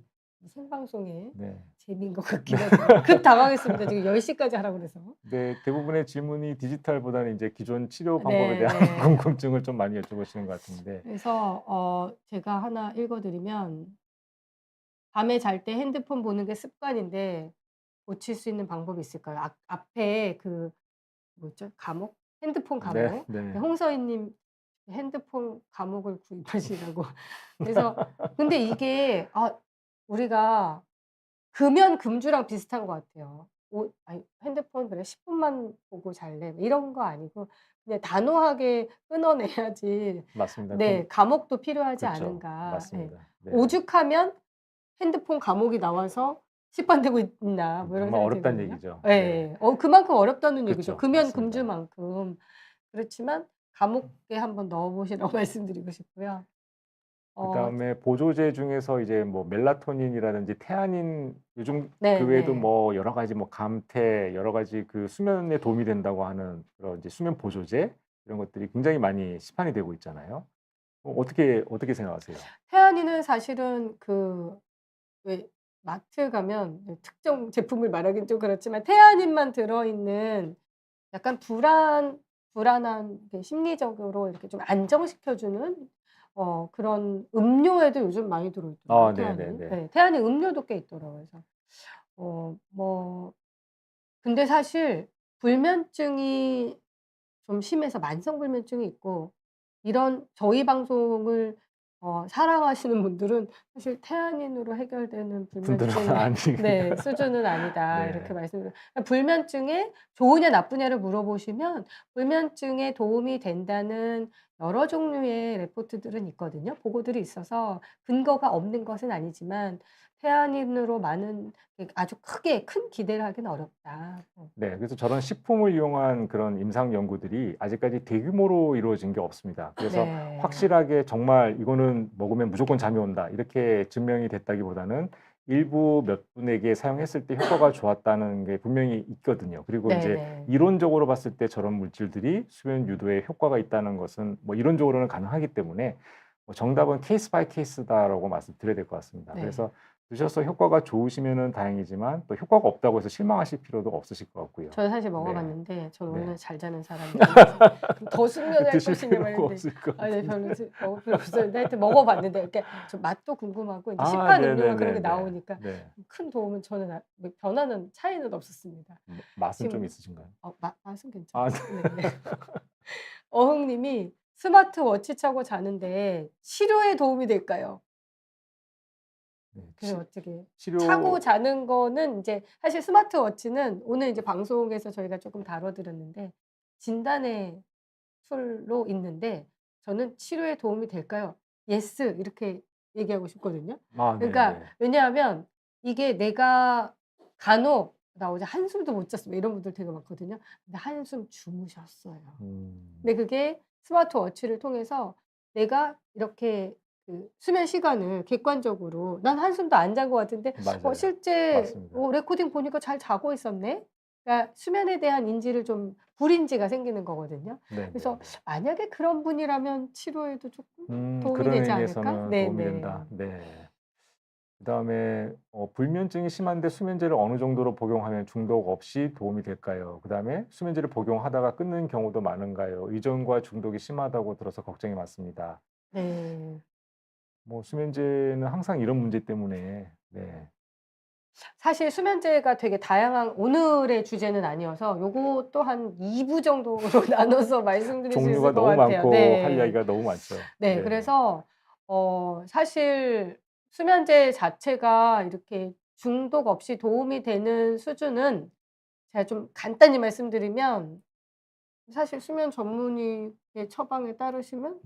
생방송의 네. 재미인 것 같긴 하네요. 급 당황했습니다. 지금 10시까지 하라고 그래서. 네, 대부분의 질문이 디지털보다는 이제 기존 치료 방법에 네, 대한 네. 궁금증을 좀 많이 여쭤보시는 것 같은데. 그래서 제가 하나 읽어드리면 밤에 잘 때 핸드폰 보는 게 습관인데 고칠 수 있는 방법이 있을까요? 앞에 그 뭐죠? 감옥? 핸드폰 네, 감옥. 네. 홍서희님 핸드폰 감옥을 구입하시라고. 그래서 근데 이게 우리가 금연 금주랑 비슷한 것 같아요. 아니 핸드폰 그래 10분만 보고 잘래 이런 거 아니고 그냥 단호하게 끊어내야지 맞습니다. 네 감옥도 필요하지 그쵸. 않은가. 예. 맞습니다. 네. 오죽하면 핸드폰 감옥이 나와서 시판되고 있나 뭐 이런 정말 생각이 어렵다는 들거든요. 얘기죠. 예. 네. 그만큼 어렵다는 얘기죠. 그쵸. 금연 맞습니다. 금주만큼. 그렇지만 감옥에 한번 넣어 보시라고 말씀드리고 싶고요. 어 그다음에 보조제 중에서 이제 뭐 멜라토닌이라든지 테아닌 요즘 그 외에도 네네. 뭐 여러 가지 뭐 감퇴 여러 가지 그 수면에 도움이 된다고 하는 그런 이제 수면 보조제 이런 것들이 굉장히 많이 시판이 되고 있잖아요. 어떻게 생각하세요? 태안이는 사실은 왜 마트 가면 네 특정 제품을 말하긴 좀 그렇지만 태아닌만 들어있는 약간 불안한 게 심리적으로 이렇게 좀 안정시켜 주는 그런 음료에도 요즘 많이 들어있더라고요, 태아닌. 네네네. 네. 태아닌 음료도 꽤 있더라고요. 그래서 뭐 근데 사실 불면증이 좀 심해서 만성 불면증이 있고 이런 저희 방송을 사랑하시는 분들은 사실 "태아닌으로 해결되는 분들은 불면증 아니 네 수준은 아니다." 이렇게 네. 말씀을 불면증에 좋으냐 나쁘냐를 물어보시면 불면증에 도움이 된다는 여러 종류의 레포트들은 있거든요. 보고들이 있어서 근거가 없는 것은 아니지만 "태아닌으로 많은 아주 크게 큰 기대를 하기는 어렵다." 네. 그래서 저런 식품을 이용한 그런 임상 연구들이 아직까지 대규모로 이루어진 게 없습니다. 그래서 네. 확실하게 정말 이거는 먹으면 무조건 잠이 온다 이렇게 증명이 됐다기보다는 일부 몇 분에게 사용했을 때 효과가 좋았다는 게 분명히 있거든요. 그리고 인제 네네. 이론적으로 봤을 때 저런 물질들이 수면 유도에 효과가 있다는 것은 뭐 이론적으로는 가능하기 때문에 뭐 정답은 케이스 바이 케이스다라고 말씀드려야 될 것 같습니다. 네. 그래서 드셔서 효과가 좋으시면은 다행이지만 또 효과가 없다고 해서 실망하실 필요도 없으실 것 같고요. 저는 사실 먹어 네. 봤는데 저는 네. 원래 잘 자는 사람이라서 그럼 더 숙면을 할 드실 것이냐 막 필요가 이랬는데 없을 것 네 같은데. 별로 먹을 필요 없었는데 하여튼 먹어 봤는데 이렇게 좀 맛도 궁금하고 인제 시판 음료가 그런 게 네네네네. 나오니까 네. 큰 도움은 저는 뭐 변하는 차이는 없었습니다. 맛은 좀 지금 있으신가요? 맛은 아 괜찮아요. 네네. 어흥 님이 "스마트워치 차고 자는데 치료에 도움이 될까요?" 네. 그래서 어떻게 차고 치료 자는 거는 인제 사실 스마트워치는 오늘 이제 방송에서 저희가 쪼끔 다뤄 드렸는데 진단의 툴로 있는데 저는 "치료에 도움이 될까요?" "예스." 이렇게 얘기하고 싶거든요. 그러니까 네네. 왜냐하면 이게 내가 간혹 "나 어제 한숨도 못 잤어." 뭐 이런 분들 되게 많거든요. 근데 한숨 주무셨어요. 음. 근데 그게 스마트워치를 통해서 내가 이렇게 수면 시간을 객관적으로 '난 한숨도 안 잔 것 같은데 맞아요. 실제 맞습니다. 레코딩 보니까 잘 자고 있었네.' 그러니까 수면에 대한 인지를 좀 불인지가 생기는 거거든요. 그래서 네네네. 만약에 그런 분이라면 '치료에도 쪼끔 도움이 그런 되지 않을까?' 의미에서는 도움이 네네. 된다. 네. 그다음에 불면증이 심한데 수면제를 어느 정도로 복용하면 중독 없이 도움이 될까요? 그다음에 수면제를 복용하다가 끊는 경우도 많은가요? 의존과 중독이 심하다고 들어서 걱정이 많습니다. 네. 뭐 수면제는 항상 이런 문제 때문에 네. 사실 수면제가 되게 다양한 오늘의 주제는 아니어서 요것도 한 2부 정도로 나눠서 말씀드릴 수 있을 종류가 것 너무 같아요. 많고 할 네. 이야기가 너무 많죠. 네. 네. 그래서 사실 수면제 자체가 이렇게 중독 없이 도움이 되는 수준은 제가 좀 간단히 말씀드리면 사실 수면 전문의의 처방에 따르시면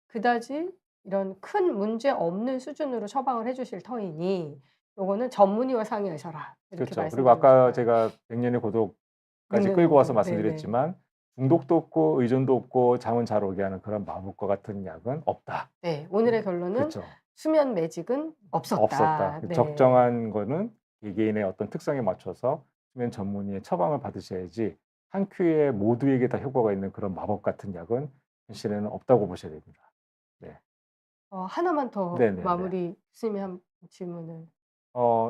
그다지 이런 큰 문제 없는 수준으로 처방을 해 주실 터이니 요거는 "전문의와 상의하셔라." 이렇게 그렇죠. 그리고 말씀드리고 아까 싶어요. 제가 백년의 고독까지 늙는 끌고 와서 고독. 네네. 말씀드렸지만 중독도 없고 의존도 없고 잠은 잘 오게 하는 그런 마법과 같은 약은 없다. 네. 오늘의 결론은 그쵸. "수면 매직은 없었다. 없었다." 그 네. 적정한 거는 개개인의 어떤 특성에 맞춰서 수면 전문의의 처방을 받으셔야지 한 큐에 모두에게 다 효과가 있는 그런 마법 같은 약은 현실에는 없다고 보셔야 됩니다. 네. 하나만 더 네네네. 마무리 교수님이 한 질문을.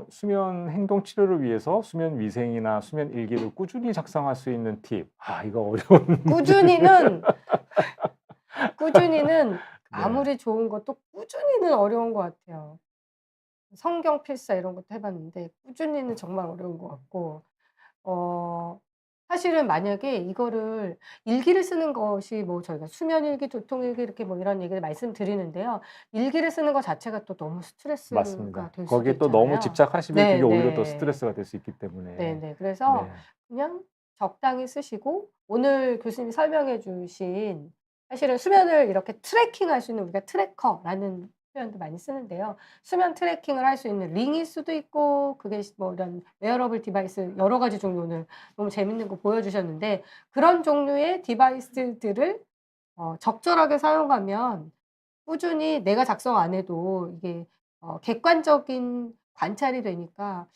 수면 행동 치료를 위해서 수면 위생이나 수면 일기를 꾸준히 작성할 수 있는 팁. 이거 어려운 꾸준히는 꾸준히는 네. 아무리 좋은 것도 꾸준히는 어려운 것 같아요. 성경 필사 이런 것도 해 봤는데 꾸준히는 정말 어려운 것 같고 어 사실은 만약에 이거를 일기를 쓰는 것이 뭐 저희가 수면 일기, 도통 일기 이렇게 뭐 이런 얘기를 말씀드리는데요. 일기를 쓰는 것 자체가 또 너무 스트레스가 맞습니다. 될 수도 거기에 또 너무 있잖아요. 집착하시면 그게 오히려 더 네네. 스트레스가 될 수 있기 때문에. 네네. 그래서 네. 그냥 적당히 쓰시고 오늘 교수님이 설명해 주신 사실은 수면을 이렇게 트래킹할 수 있는 우리가 트래커라는 표현도 많이 쓰는데요. 수면 트래킹을 할 수 있는 링일 수도 있고 그게 뭐 이런 웨어러블 디바이스 여러 가지 종류 오늘 너무 재밌는 거 보여주셨는데 그런 종류의 디바이스들을 적절하게 사용하면 꾸준히 내가 작성 안 해도 이게 객관적인 관찰이 되니까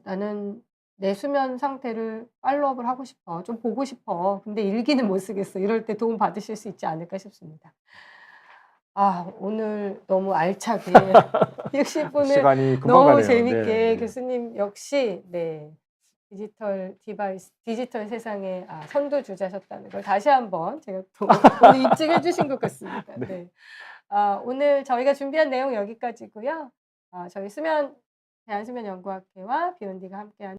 '나는 내 수면 상태를 팔로우업을 하고 싶어. 좀 보고 싶어. 근데 일기는 못 쓰겠어.' 이럴 때 도움 받으실 수 있지 않을까 싶습니다. 오늘 너무 알차게 60 분을 시간이 금방 너무 가네요. 재밌게 네네. 교수님 역시 네 디지털 디바이스 디지털 세상의 선두주자셨다는 걸 다시 한번 제가 또 오늘 입증해 주신 것 같습니다. 네. 네. 오늘 저희가 준비한 내용 여기까지고요. 저희 대한수면연구학회와 비욘디가 함께하는